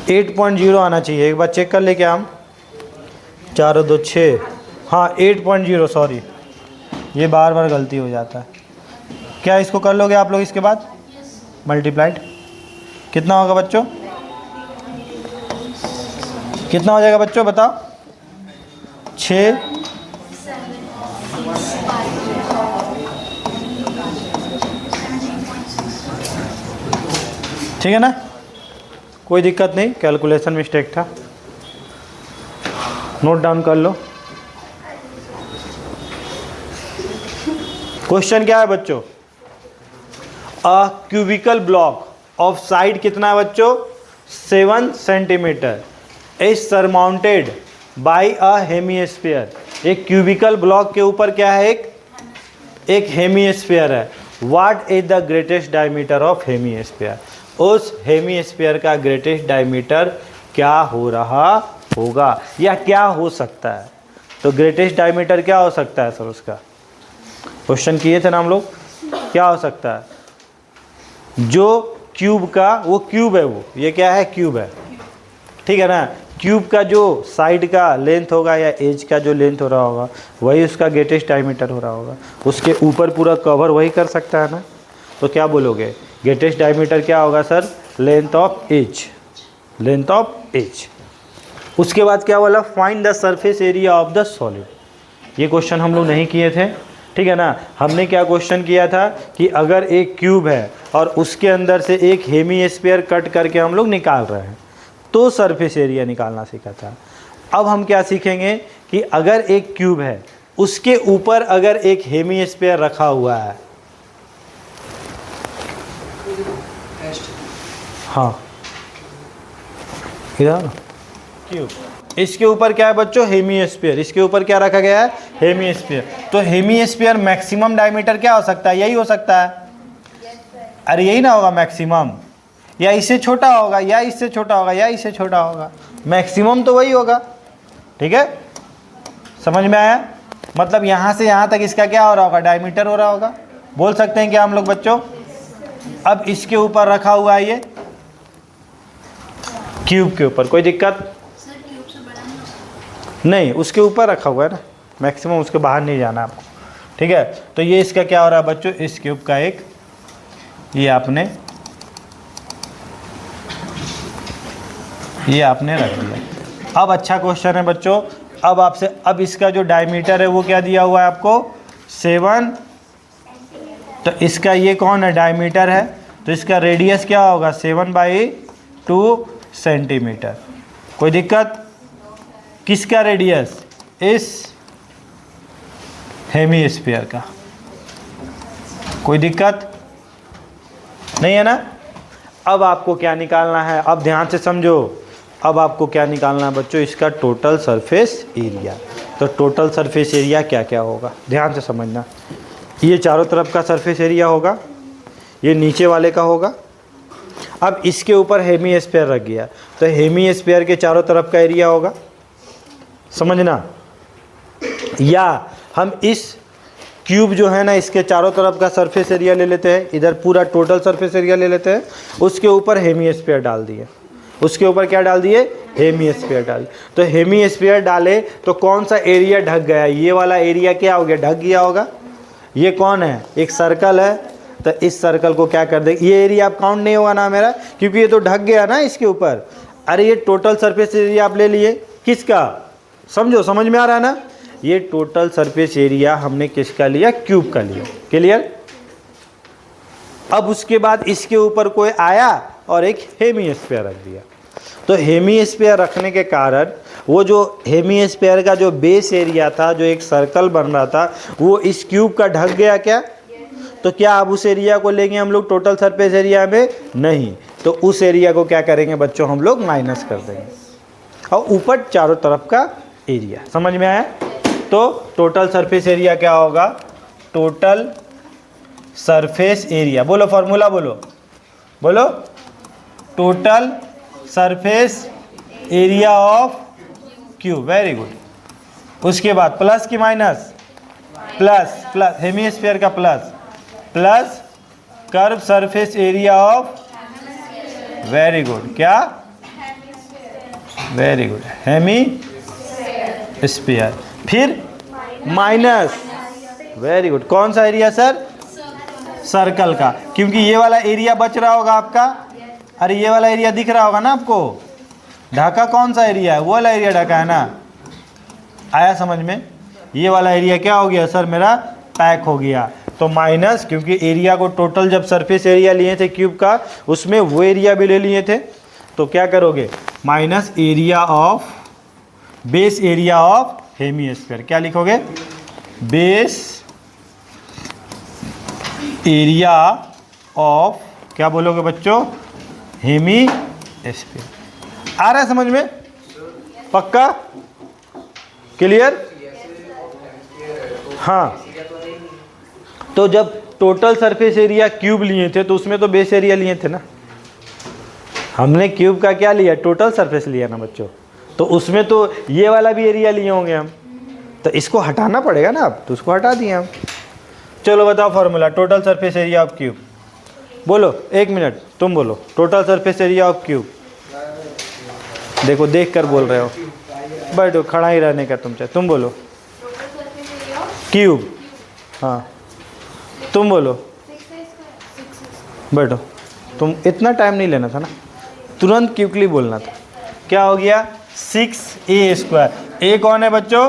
8.0 आना चाहिए, एक बार चेक कर ले क्या हम, 4 और 2 6, हाँ 8.0, सॉरी ये बार बार गलती हो जाता है। क्या इसको कर लोगे आप लोग इसके बाद मल्टीप्लाइड? कितना होगा बच्चों, कितना हो जाएगा बच्चों बताओ, 6 ठीक है ना, कोई दिक्कत नहीं, कैलकुलेशन मिस्टेक था, नोट डाउन कर लो। क्वेश्चन क्या है बच्चों, a cubical block of side कितना है बच्चों, 7 centimetre is surmounted bye a hemisphere. एक क्यूबिकल ब्लॉक के ऊपर क्या है, एक हेमीस्फीयर है। What is the greatest diameter of hemisphere? उस हेमीस्फीयर का ग्रेटेस्ट डायमीटर क्या हो रहा होगा या क्या हो सकता है? तो ग्रेटेस्ट डायमीटर क्या हो सकता है सर उसका, क्वेश्चन किए थे ना हम लोग, क्या हो सकता है? जो क्यूब का, वो क्यूब है, वो ये क्या है, क्यूब है, ठीक है ना। क्यूब का जो साइड का लेंथ होगा या एज का जो लेंथ हो रहा होगा वही उसका ग्रेटेस्ट डायमीटर हो रहा होगा, उसके ऊपर पूरा कवर वही कर सकता है ना। तो क्या बोलोगे, ग्रेटेस्ट डायमीटर क्या होगा sir, length of edge, length of edge. उसके बाद क्या बोला, find the surface area of the solid. ये क्वेश्चन हम लोग नहीं किए थे, ठीक है ना। हमने क्या क्वेश्चन किया था कि अगर एक क्यूब है और उसके अंदर से एक हेमीस्फीयर कट करके हम लोग निकाल रहे हैं तो सरफेस एरिया निकालना सीखा था। अब हम क्या सीखेंगे कि अगर एक क्यूब है उसके ऊपर अगर एक हेमीस्फीयर रखा हुआ है, हाँ इधर क्यूब, इसके ऊपर क्या है बच्चों, हेमीस्फीयर, इसके ऊपर क्या रखा गया है, हेमीस्फीयर। तो हेमीस्फीयर मैक्सिमम डायमीटर क्या हो सकता है, यही हो सकता है, अरे यही ना होगा मैक्सिमम, या इससे छोटा होगा या इससे छोटा होगा या इससे छोटा होगा, मैक्सिमम तो वही होगा, ठीक है। समझ में आया, मतलब यहाँ से यहाँ तक इसका क्या हो रहा होगा, डायमीटर हो रहा होगा। बोल सकते हैं क्या हम लोग बच्चों। अब इसके ऊपर रखा हुआ है ये क्यूब के ऊपर, कोई दिक्कत नहीं, उसके ऊपर रखा हुआ है ना, मैक्सिमम उसके बाहर नहीं जाना आपको, ठीक है। तो ये इसका क्या हो रहा है बच्चों, इस क्यूब का एक ये आपने रख दिया। अब अच्छा क्वेश्चन है बच्चों, अब आपसे, अब इसका जो डायमीटर है वो क्या दिया हुआ है आपको, 7, तो इसका ये कौन है, डायमीटर है, तो इसका रेडियस क्या होगा, 7/2 सेंटीमीटर। कोई दिक्कत, किसका रेडियस, इस हेमीस्फीयर का, कोई दिक्कत नहीं है ना। अब आपको क्या निकालना है, अब ध्यान से समझो, अब आपको क्या निकालना है बच्चों, इसका टोटल सरफेस एरिया। तो टोटल सरफेस एरिया क्या क्या होगा, ध्यान से समझना। ये चारों तरफ का सरफेस एरिया होगा, ये नीचे वाले का होगा। अब इसके ऊपर हेमीस्फीयर रख गया तो हेमीस्फीयर के चारों तरफ का एरिया होगा, समझना। या हम इस क्यूब जो है ना, इसके चारों तरफ का सरफेस एरिया ले लेते हैं, इधर पूरा टोटल सरफेस एरिया ले लेते हैं, उसके ऊपर हेमीस्फीयर डाल दिए, उसके ऊपर क्या डाल दिए, हेमीस्फीयर डाल। तो हेमीस्फीयर डाले तो कौन सा एरिया ढक गया, ये वाला एरिया क्या हो गया, ढक गया होगा। ये कौन है, एक सर्कल है, तो इस सर्कल को क्या कर दे, ये एरिया आप काउंट नहीं होगा ना मेरा, क्योंकि ये तो ढक गया ना इसके ऊपर। अरे ये टोटल सरफेस एरिया आप ले लिए, किसका, समझो, समझ में आ रहा है ना। ये टोटल सरफेस एरिया हमने किसका लिया, क्यूब का लिया। क्लियर। अब उसके बाद इसके ऊपर कोई आया और एक हेमीस्फीयर रख दिया, तो हेमीस्फीयर रखने के कारण वो जो हेमीस्फीयर का जो बेस एरिया था, जो एक सर्कल बन रहा था, वो इस क्यूब का ढक गया क्या? तो क्या अब उस एरिया को लेंगे हम लोग टोटल सरफेस एरिया में? नहीं। तो उस एरिया को क्या करेंगे बच्चों, हम लोग माइनस कर देंगे और ऊपर चारों तरफ का एरिया। समझ में आया? तो टोटल सरफेस एरिया क्या होगा, टोटल सरफेस एरिया, बोलो फॉर्मूला बोलो, बोलो, total surface area of cube. Very good. उसके बाद प्लस की माइनस, प्लस, प्लस हेमीस्फीयर का plus, plus curve surface area of, very good, क्या, वेरी गुड, हेमी स्फीयर, फिर माइनस, वेरी गुड, कौन सा एरिया सर, सर्कल का, क्योंकि ये वाला एरिया बच रहा होगा आपका। अरे ये वाला एरिया दिख रहा होगा ना आपको, ढका कौन सा एरिया है, वो वाला एरिया ढका है ना। आया समझ में? ये वाला एरिया क्या हो गया सर, मेरा पैक हो गया। तो माइनस, क्योंकि एरिया को टोटल जब सरफेस एरिया लिए थे क्यूब का, उसमें वो एरिया भी ले लिए थे, तो क्या करोगे, minus area of, base area of hemisphere. क्या लिखोगे, बेस एरिया ऑफ, क्या बोलोगे बच्चों, हेमीस्फीयर। आ रहा है समझ में? पक्का? क्लियर? हाँ। तो जब टोटल सरफेस एरिया क्यूब लिए थे तो उसमें तो बेस एरिया लिए थे ना, हमने क्यूब का क्या लिया, टोटल सरफेस लिया ना बच्चों, तो उसमें तो ये वाला भी एरिया लिए होंगे हम, तो इसको हटाना पड़ेगा ना अब, तो उसको हटा दिए हम। चलो बताओ formula, total surface area of cube, बोलो, 1 मिनट तुम बोलो, total surface area of cube. देखो देख कर बोल रहे हो, बैठो, खड़ा ही रहने का तुम बोलो, क्यूब, हाँ तुम बोलो, बैठो, तुम इतना टाइम नहीं लेना था ना, तुरंत क्विकली बोलना था। क्या हो गया, 6a²। ए कौन है बच्चों,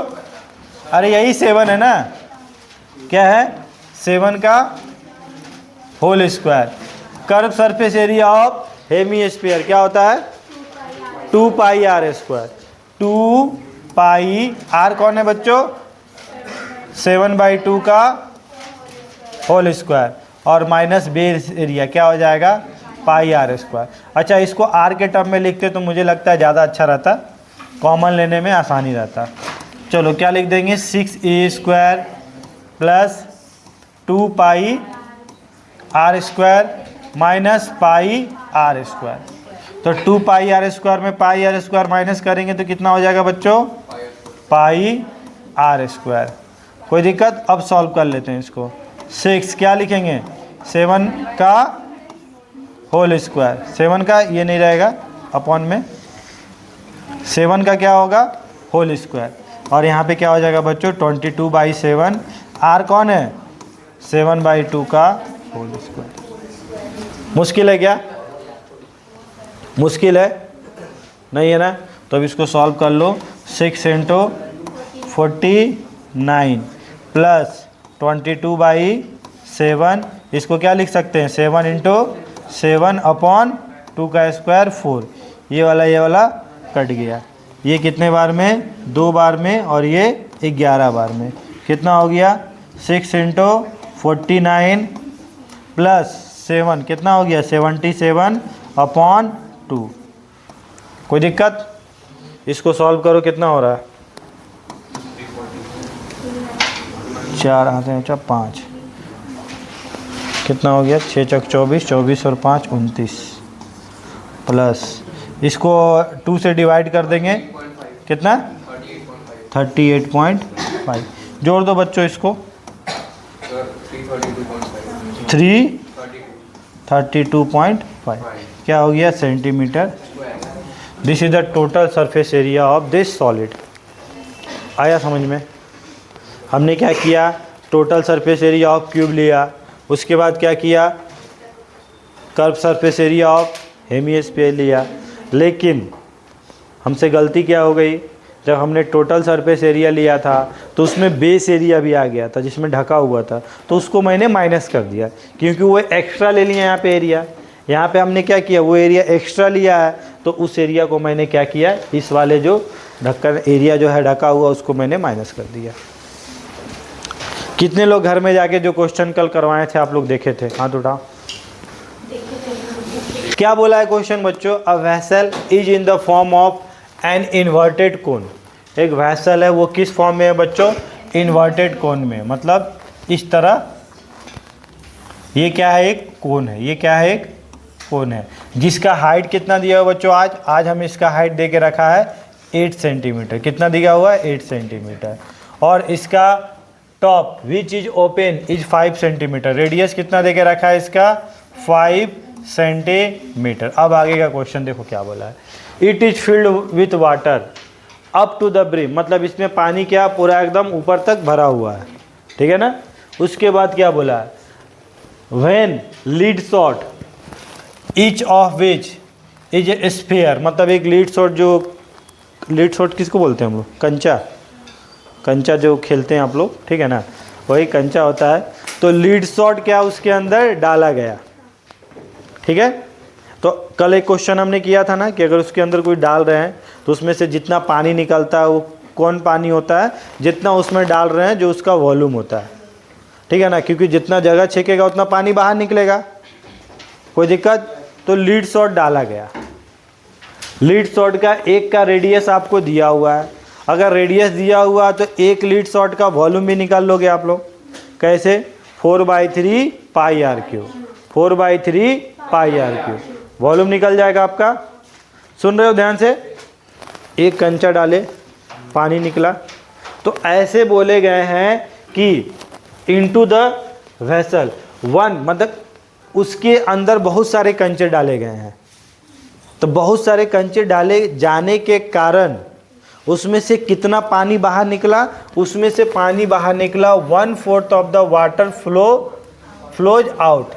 अरे यही 7 है ना, क्या है, 7 का whole square. Curve surface area of hemisphere क्या होता है, 2πr²। 2πr कौन है बच्चों, 7/2 का होल स्क्वायर, और माइनस बेस एरिया क्या हो जाएगा, πr²। अच्छा, इसको r के टर्म में लिखते तो मुझे लगता है ज़्यादा अच्छा रहता, कॉमन लेने में आसानी रहता। चलो क्या लिख देंगे, 6a² plus 2πr² minus πr²। तो 2πr² में πr² माइनस करेंगे तो कितना हो जाएगा बच्चों, πr²। कोई दिक्कत? अब सॉल्व कर लेते हैं इसको। 6 क्या लिखेंगे, 7 का होल स्क्वायर, 7 का ये नहीं रहेगा अपॉन में, 7 का क्या होगा, होल स्क्वायर, और यहाँ पे क्या हो जाएगा बच्चों, 22/7। r कौन है, 7/2 का होल स्क्वायर। मुश्किल है क्या, मुश्किल है नहीं है ना? तो अब इसको सॉल्व कर लो। 6 × 49 प्लस 22/7, इसको क्या लिख सकते हैं, 7 × 7/2 का स्क्वायर 4। ये वाला कट गया, ये कितने बार में, 2 बार में, और ये 11 बार में। कितना हो गया, 6 × 49 प्लस 7 कितना हो गया, 77/2। कोई दिक्कत? इसको सॉल्व करो, कितना हो रहा है, 4 आते हैं, 5, कितना हो गया, 6 × 24, 24 और 5 29, प्लस इसको 2 से डिवाइड कर देंगे, कितना, 38.5। जोड़ दो बच्चों इसको, 332.5 क्या हो गया, centimetre. This is the total surface area of this solid. आया समझ में? हमने क्या किया, total surface area of cube लिया, उसके बाद क्या किया, curve surface area of hemisphere लिया। लेकिन हमसे गलती क्या हो गई, जब हमने टोटल सरफेस एरिया लिया था तो उसमें बेस एरिया भी आ गया था जिसमें ढका हुआ था, तो उसको मैंने माइनस कर दिया क्योंकि वो एक्स्ट्रा ले लिया यहाँ पे एरिया। यहाँ पे हमने क्या किया, वो एरिया एक्स्ट्रा लिया है तो उस एरिया को मैंने क्या किया, इस वाले जो ढक्कन एरिया जो है ढका हुआ उसको मैंने माइनस कर दिया। कितने लोग घर में जाके जो क्वेश्चन कल करवाए थे आप लोग देखे थे, हाथ उठाओ। क्या बोला है क्वेश्चन बच्चों, अ vessel is in the form of an inverted कोन। एक वेसल है वो किस फॉर्म में है बच्चों, इन्वर्टेड कोन में, मतलब इस तरह। ये क्या है, एक कोन है, ये क्या है, एक कोन है जिसका हाइट कितना दिया हुआ बच्चों, आज हम इसका हाइट दे के रखा है 8 सेंटीमीटर। कितना दिया हुआ है, 8 सेंटीमीटर। और इसका top which is open is 5 centimetre. Radius कितना दे के रखा है इसका, 5 सेंटीमीटर। अब आगे का क्वेश्चन देखो क्या बोला है, it is filled with water up to the brim, मतलब इसमें पानी क्या पूरा एकदम ऊपर तक भरा हुआ है, ठीक है ना। उसके बाद क्या बोला है, when lead shot each of which is a sphere, मतलब एक लीड शॉट, जो लीड शॉट किसको बोलते हैं हम लोग, कंचा, कंचा जो खेलते हैं आप लोग, ठीक है ना, वही कंचा होता है। तो लीड शॉट क्या उसके अंदर डाला गया, ठीक है। तो कल एक क्वेश्चन हमने किया था ना कि अगर उसके अंदर कोई डाल रहे हैं तो उसमें से जितना पानी निकलता है वो कौन पानी होता है, जितना उसमें डाल रहे हैं जो उसका वॉल्यूम होता है, ठीक है ना, क्योंकि जितना जगह छेकेगा उतना पानी बाहर निकलेगा, कोई दिक्कत। तो लीड शॉट डाला गया, लीड शॉट का एक का रेडियस आपको दिया हुआ है, अगर रेडियस दिया हुआ तो एक लीड शॉट का वॉल्यूम भी निकाल लोगे आप लोग, कैसे, 4/3 pi R cube, 4/3 pi R cube, volume निकल जाएगा आपका। सुन रहे हो ध्यान से, एक कंचा डाले पानी निकला, तो ऐसे बोले गए हैं कि इनटू द वेसल वन, मतलब उसके अंदर बहुत सारे कंचे डाले गए हैं, तो बहुत सारे कंचे डाले जाने के कारण उसमें से कितना पानी बाहर निकला, उसमें से पानी बाहर निकला 1/4 of the water flows out,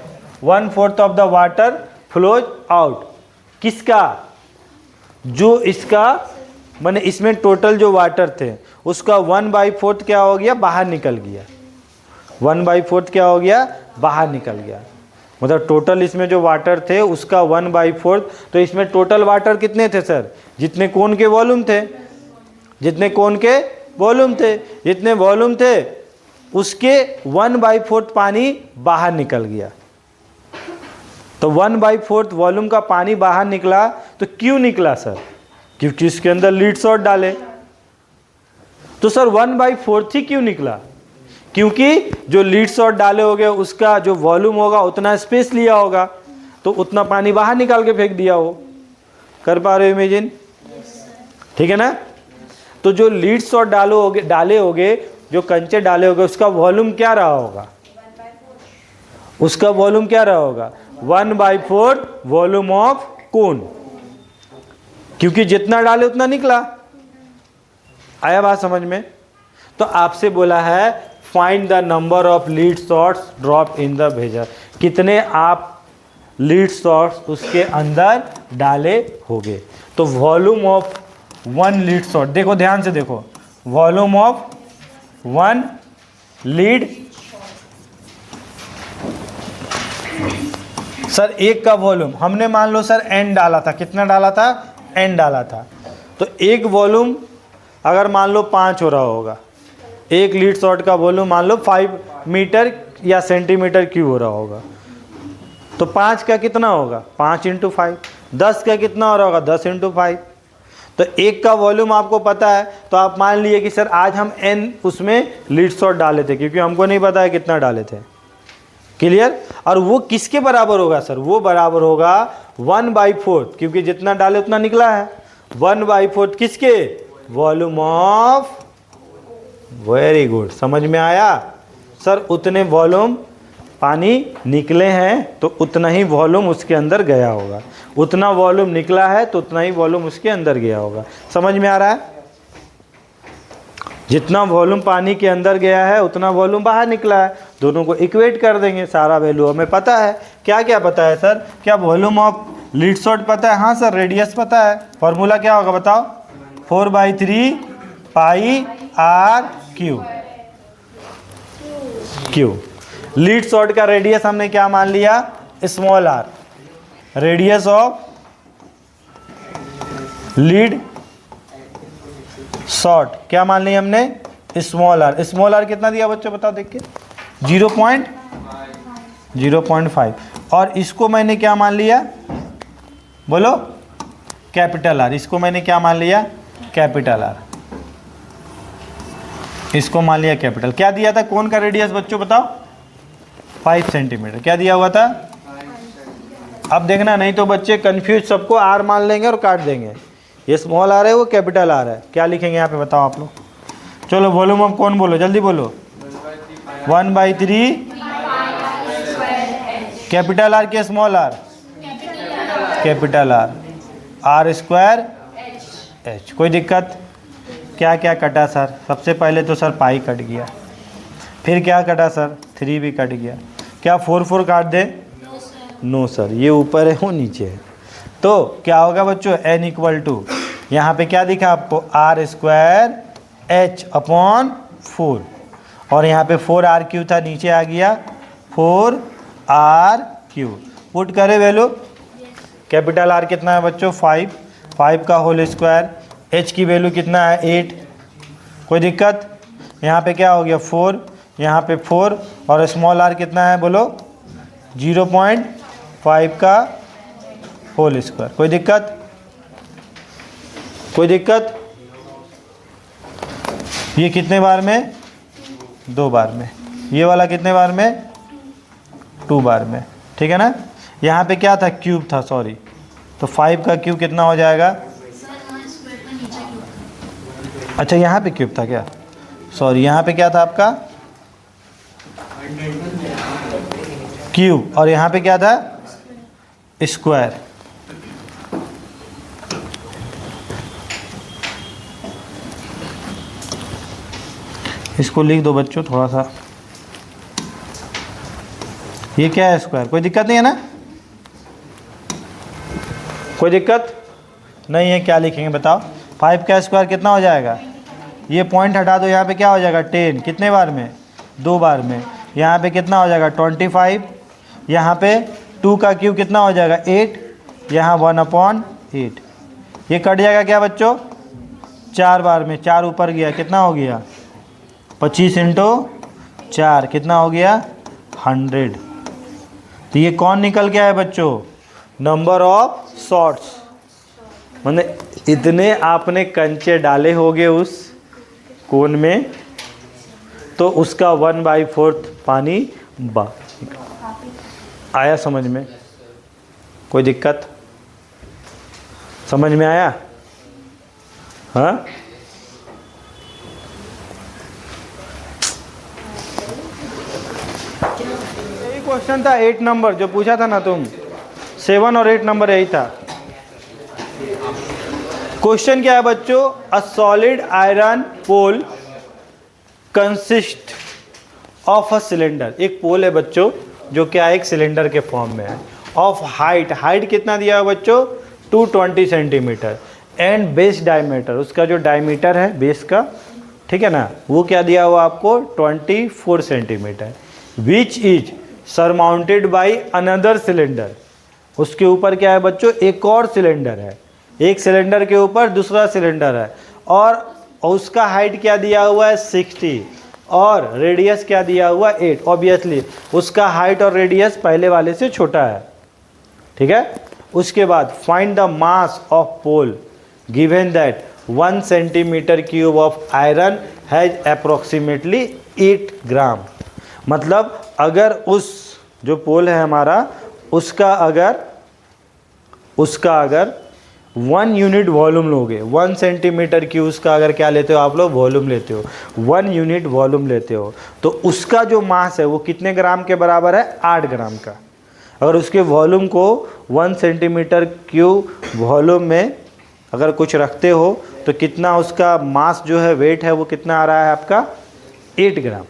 1/4 of the water flows out. किसका, जो इसका माने इसमें टोटल जो वाटर थे उसका 1/4 क्या हो गया, बाहर निकल गया, 1/4 क्या हो गया, बाहर निकल गया। मतलब टोटल इसमें जो वाटर थे उसका 1/4, तो इसमें टोटल वाटर कितने थे सर, जितने कोन के वॉल्यूम थे, जितने कोन के वॉल्यूम थे, जितने वॉल्यूम थे उसके 1/4 पानी बाहर निकल गया। तो 1/4 वॉल्यूम का पानी बाहर निकला, तो क्यों निकला सर, क्योंकि इसके अंदर लीड शॉट डाले। तो सर 1/4 ही क्यों निकला, क्योंकि जो लीड शॉट डाले होगे उसका जो वॉल्यूम होगा उतना स्पेस लिया होगा, तो उतना पानी बाहर निकाल के फेंक दिया हो। कर पा रहे हो इमेजिन, ठीक है ना। तो जो लीड शॉट डाले होगे, जो कंचे डाले होगे, उसका वॉल्यूम क्या रहा होगा, उसका वॉल्यूम क्या रहा होगा, 1/4 वॉल्यूम ऑफ कोन, क्योंकि जितना डाले उतना निकला। आया बात समझ में। तो आपसे बोला है find the number of lead shots drop in the vessel, कितने आप लीड शॉट्स उसके अंदर डाले होगे। तो वॉल्यूम ऑफ 1 लीड शॉट, देखो ध्यान से देखो, वॉल्यूम ऑफ 1 लीड, सर एक का वॉल्यूम हमने मान लो सर n डाला था, कितना डाला था, n डाला था, तो एक वॉल्यूम अगर मान लो 5 हो रहा होगा, एक लीड शॉट का वॉल्यूम मान लो 5 मीटर या सेंटीमीटर क्यूब हो रहा होगा, तो 5 का कितना होगा, 5 × 5, 10 का कितना हो रहा होगा, 10 × 5। तो एक का वॉल्यूम आपको पता है, तो आप मान लिए कि सर आज हम n उसमें लीड शॉट डाले थे, क्योंकि हमको नहीं पता है कितना डाले थे। क्लियर। और वो किसके बराबर होगा सर, वो बराबर होगा 1/4, क्योंकि जितना डाले उतना निकला है। 1/4 किसके, वॉल्यूम ऑफ, वेरी गुड, समझ में आया सर। उतने वॉल्यूम पानी निकले हैं तो उतना ही वॉल्यूम उसके अंदर गया होगा, उतना वॉल्यूम निकला है तो उतना ही वॉल्यूम उसके अंदर गया होगा। समझ में आ रहा है, जितना वॉल्यूम पानी के अंदर गया है उतना वॉल्यूम बाहर निकला है, दोनों को इक्वेट कर देंगे, सारा वैल्यू हमें पता है। क्या क्या पता है सर, क्या वॉल्यूम ऑफ लीड शॉट पता है, हाँ सर रेडियस पता है, फॉर्मूला क्या होगा बताओ, 4/3 pi R cube. Cube lead shot का रेडियस हमने क्या मान लिया, small R. Radius of lead shot क्या मान लिया हमने, स्मॉल आर। स्मॉल आर कितना दिया बच्चों बताओ देख के, 0.05। और इसको मैंने क्या मान लिया बोलो, कैपिटल आर। इसको मैंने क्या मान लिया, कैपिटल आर। इसको मान लिया कैपिटल। क्या दिया था कोन का रेडियस बच्चों बताओ, 5 सेंटीमीटर। क्या दिया हुआ था, अब देखना नहीं तो बच्चे कंफ्यूज, सबको आर मान लेंगे और काट देंगे। ये स्मॉल आर है, वो कैपिटल आर है। क्या लिखेंगे यहाँ पे बताओ आप लोग, चलो वॉल्यूम ऑफ कौन बोलो, जल्दी बोलो। 1/3 कैपिटल आर के small R, capital R, R square H. कोई दिक्कत, क्या क्या कटा सर, सबसे पहले तो सर पाई कट गया, फिर क्या कटा सर, 3 भी कट गया। क्या 4 काट दे, नो सर, ये ऊपर है वो नीचे है। तो क्या होगा बच्चों, n इक्वल टू, यहाँ पे क्या दिखा आपको, आर स्क्वायर एच अपॉन 4, और यहाँ पे 4r³ था, नीचे आ गया 4r³। पुट करे वैल्यू, कैपिटल आर कितना है बच्चों, 5 का होल स्क्वायर, एच की वैल्यू कितना है 8। कोई दिक्कत, यहाँ पे क्या हो गया 4, यहाँ पे 4, और स्मॉल आर कितना है बोलो, 0.5 का होल स्क्वायर। कोई दिक्कत, कोई दिक्कत। ये कितने बार में, 2 बार में। ये वाला कितने बार में, 2 बार में। ठीक है ना। यहाँ पे क्या था, क्यूब था, सॉरी, तो 5 का क्यूब कितना हो जाएगा, अच्छा यहाँ पे क्यूब था क्या, सॉरी, यहाँ पे क्या था आपका क्यूब, और यहाँ पे क्या था स्क्वायर। इसको लिख दो बच्चों थोड़ा सा, ये क्या है स्क्वायर। कोई दिक्कत नहीं है ना, कोई दिक्कत नहीं है। क्या लिखेंगे बताओ, 5 का स्क्वायर कितना हो जाएगा, ये पॉइंट हटा दो, यहाँ पे क्या हो जाएगा 10, कितने बार में, 2 बार में। यहाँ पे कितना हो जाएगा 25, यहाँ पे 2 का क्यूब कितना हो जाएगा 8, यहाँ 1/8। ये कट जाएगा क्या बच्चों, 4 बार में, 4 ऊपर गया, कितना हो गया 25 × 4 कितना हो गया 100। तो ये कौन निकल के आया बच्चों, नंबर ऑफ शॉट्स। मतलब इतने आपने कंचे डाले होंगे उस कोन में, तो उसका 1/4 पानी आया। समझ में, कोई दिक्कत, समझ में आया, हाँ। यही क्वेश्चन था 8 नंबर जो पूछा था ना तुम, 7 और 8 नंबर यही था। क्वेश्चन क्या है बच्चों, a solid iron pole consist of a cylinder. एक पोल है बच्चों जो क्या एक सिलेंडर के फॉर्म में है, ऑफ हाइट, हाइट कितना दिया है बच्चों 220 सेंटीमीटर, एंड बेस डायमीटर, उसका जो डायमीटर है बेस का, ठीक है ना, वो क्या दिया हुआ आपको 24 centimetre, which is surmounted by another cylinder. उसके ऊपर क्या है बच्चों, एक और सिलेंडर है, एक सिलेंडर के ऊपर दूसरा सिलेंडर है, और उसका हाइट क्या दिया हुआ है 60, और रेडियस क्या दिया हुआ 8। ऑब्वियसली उसका हाइट और रेडियस पहले वाले से छोटा है, ठीक है। उसके बाद find the mass of pole given that 1 centimetre cube of iron has approximately 8 gram. मतलब अगर उस जो पोल है हमारा, उसका अगर 1 यूनिट वॉल्यूम लोगे, 1 सेंटीमीटर क्यूब उसका अगर क्या लेते हो आप लोग, वॉल्यूम लेते हो, 1 यूनिट वॉल्यूम लेते हो, तो उसका जो मास है वो कितने ग्राम के बराबर है, 8 ग्राम का। अगर उसके वॉल्यूम को 1 सेंटीमीटर क्यूब वॉल्यूम में अगर कुछ रखते हो तो कितना उसका मास जो है, वेट है, वो कितना आ रहा है आपका 8 ग्राम।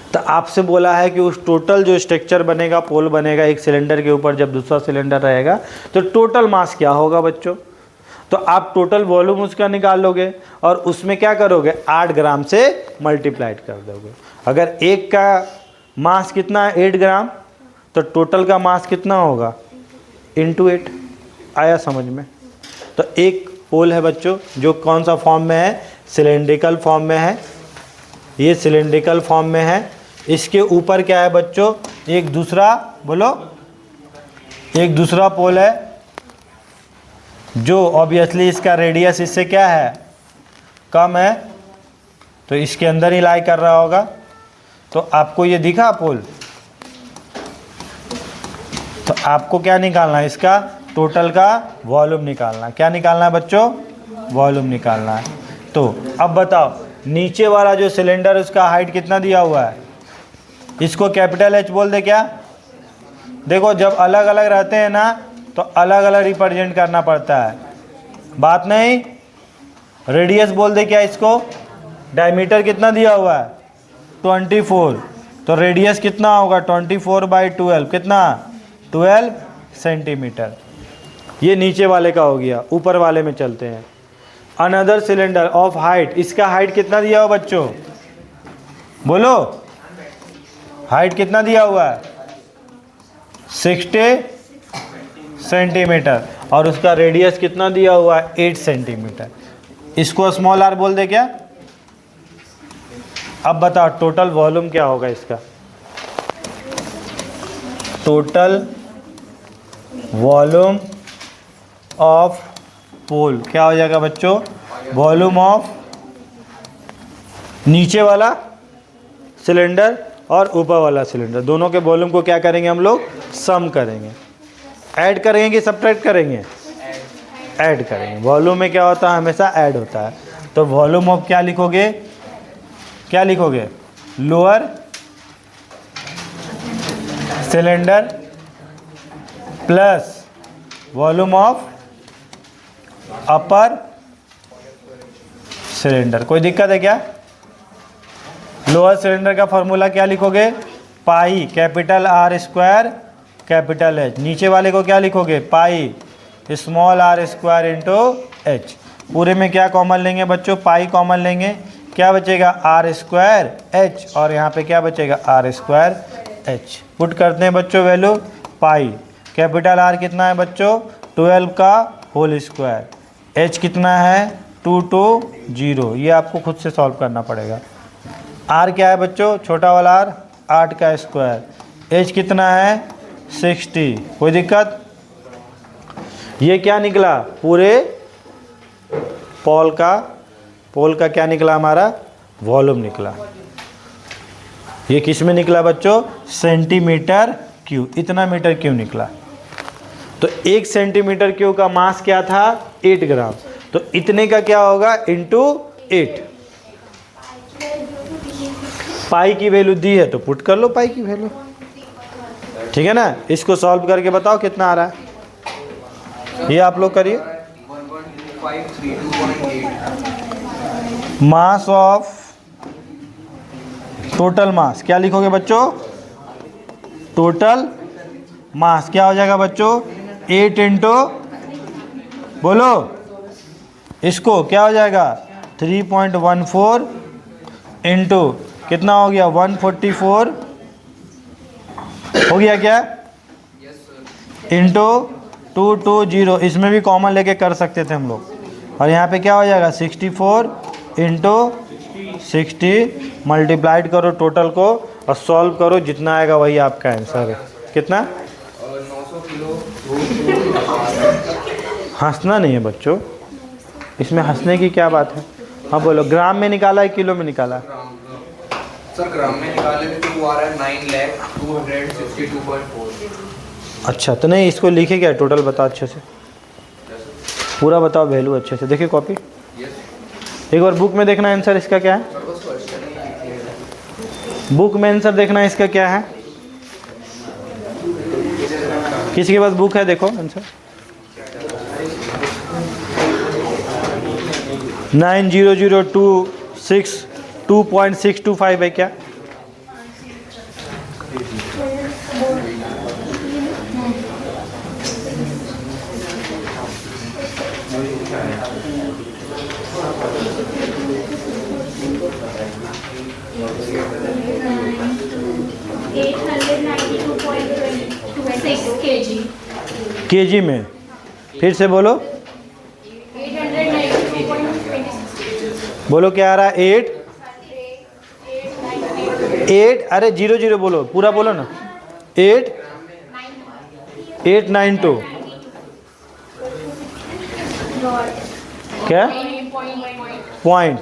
तो आपसे बोला है कि उस टोटल जो स्ट्रक्चर बनेगा, पोल बनेगा एक सिलेंडर के ऊपर, जब दूसरा सिलेंडर रहेगा तो टोटल मास क्या होगा बच्चों। तो आप टोटल वॉल्यूम उसका निकाल लोगे और उसमें क्या करोगे, 8 ग्राम से मल्टीप्लाइड कर दोगे। अगर एक का मास कितना है 8 ग्राम, तो टोटल का मास कितना होगा इंटू 8। आया समझ में? तो एक पोल है बच्चों जो कौन सा फॉर्म में है, सिलेंड्रिकल फॉर्म में है। ये सिलेंड्रिकल फॉर्म में है। इसके ऊपर क्या है बच्चों, एक दूसरा, बोलो, एक दूसरा पोल है जो ऑब्वियसली इसका रेडियस इससे क्या है, कम है, तो इसके अंदर ही लाई कर रहा होगा। तो आपको ये दिखा पोल, तो आपको क्या निकालना है, इसका टोटल का वॉल्यूम निकालना है। क्या निकालना है बच्चों, वॉल्यूम निकालना है। तो अब बताओ, नीचे वाला जो सिलेंडर उसका हाइट कितना दिया हुआ है, इसको कैपिटल एच बोल दे क्या। देखो जब अलग अलग रहते हैं ना तो अलग अलग रिप्रेजेंट करना पड़ता है, बात नहीं। रेडियस बोल दे क्या इसको, डायमीटर कितना दिया हुआ है 24, तो रेडियस कितना होगा 24/12, कितना 12 सेंटीमीटर। ये नीचे वाले का हो गया। ऊपर वाले में चलते हैं। अनदर सिलेंडर ऑफ हाइट, इसका हाइट कितना दिया हुआ बच्चों, बोलो, हाइट कितना दिया हुआ है 60 सेंटीमीटर और उसका रेडियस कितना दिया हुआ है 8 सेंटीमीटर। इसको स्मॉल आर बोल दे क्या। अब बताओ टोटल वॉल्यूम क्या होगा इसका, टोटल वॉल्यूम ऑफ पोल क्या हो जाएगा बच्चों, वॉल्यूम ऑफ नीचे वाला सिलेंडर और ऊपर वाला सिलेंडर, दोनों के वॉल्यूम को क्या करेंगे हम लोग, सम करेंगे। ऐड करेंगे कि सब्ट्रैक्ट करेंगे, ऐड करेंगे। वॉल्यूम में क्या होता है, हमेशा ऐड होता है। तो वॉल्यूम ऑफ क्या लिखोगे, क्या लिखोगे, lower cylinder plus volume of upper cylinder. कोई दिक्कत है क्या। लोअर सिलेंडर का फॉर्मूला क्या लिखोगे, pi capital R square capital H. नीचे वाले को क्या लिखोगे, pi small R square into H. पूरे में क्या कॉमन लेंगे बच्चों, पाई कॉमन लेंगे, क्या बचेगा आर स्क्वायर एच, और यहाँ पे क्या बचेगा आर स्क्वायर एच। पुट करते हैं बच्चों वैल्यू, पाई कैपिटल आर कितना है बच्चों 12 का होल स्क्वायर, एच कितना है 220। ये आपको खुद से सॉल्व करना पड़ेगा। आर क्या है बच्चों, छोटा वाला आर 8 का स्क्वायर, एच कितना है 60। कोई दिक्कत। ये क्या निकला, पूरे पोल का क्या निकला, हमारा वॉल्यूम निकला। ये किस में निकला बच्चों, सेंटीमीटर क्यूब। इतना मीटर क्यूब निकला। तो 1 सेंटीमीटर क्यूब का मास क्या था 8 ग्राम, तो इतने का क्या होगा इंटू 8। पाई की वैल्यू दी है तो पुट कर लो पाई की वैल्यू, ठीक है ना। इसको सॉल्व करके बताओ कितना आ रहा है, ये आप लोग करिए। 1.532.8 मास ऑफ, टोटल मास क्या लिखोगे बच्चों, टोटल मास क्या हो जाएगा बच्चों 8 इंटू, बोलो, इसको क्या हो जाएगा 3.14 इंटू कितना हो गया 144 हो गया क्या, इंटू 220। इसमें भी कॉमन लेके कर सकते थे हम लोग। और यहाँ पे क्या हो जाएगा 64 इंटू 60, मल्टीप्लाइड करो टोटल को और सॉल्व करो, जितना आएगा वही आपका आंसर है। कितना, 900 किलो। हंसना नहीं है बच्चों, इसमें हंसने की क्या बात है। हाँ बोलो, ग्राम में निकाला है किलो में निकाला है, सर ग्राम में निकाले तो वो आ रहा है 9,262.4। अच्छा तो नहीं, इसको लिखे क्या टोटल बताओ अच्छे से, पूरा बताओ वैल्यू अच्छे से। देखिए कॉपी, एक बार बुक में देखना आंसर इसका क्या है, बुक में आंसर देखना इसका क्या है। किसी के पास बुक है, देखो आंसर 90026 है क्या। 892.26 kg. केजी में, फिर से बोलो, 892.26. बोलो क्या आ रहा है? 8, अरे 0 बोलो, पूरा बोलो ना। 892 क्या? पॉइंट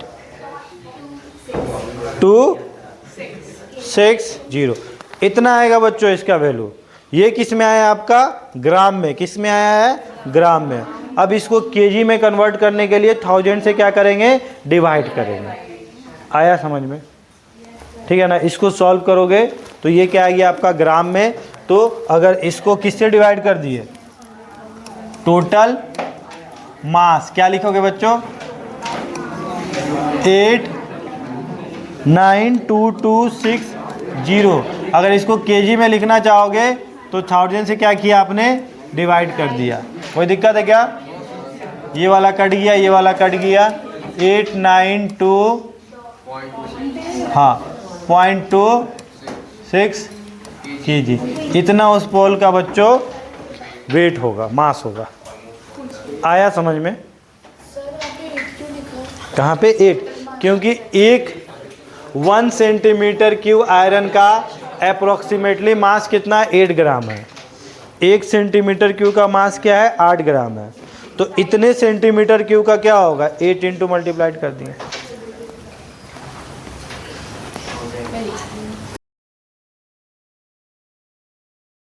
260, इतना आएगा बच्चों इसका वैल्यू। ये किस में आया आपका? ग्राम में। किस में आया है? ग्राम में। अब इसको केजी में कन्वर्ट करने के लिए 1000 से क्या करेंगे? डिवाइड करेंगे। आया समझ में? ठीक है ना। इसको सॉल्व करोगे तो ये क्या आ गया आपका? ग्राम में। तो अगर इसको किससे डिवाइड कर दिए? Total mass. क्या लिखोगे बच्चों? 89226 अगर इसको केजी में लिखना चाहोगे तो 1000 से क्या किया आपने? डिवाइड कर दिया। कोई दिक्कत है क्या? ये वाला कट गया, ये वाला कट गया। 892 हाँ 0.26 केजी, इतना उस पोल का बच्चों वेट होगा, मास होगा। आया समझ में? कहाँ पे 8? क्योंकि 1 सेंटीमीटर क्यूब आयरन का अप्रोक्सीमेटली मास कितना है? 8 ग्राम है। 1 सेंटीमीटर क्यूब का मास क्या है? 8 ग्राम है। तो इतने सेंटीमीटर क्यूब का क्या होगा? 8 इंटू मल्टीप्लाइड कर दिए।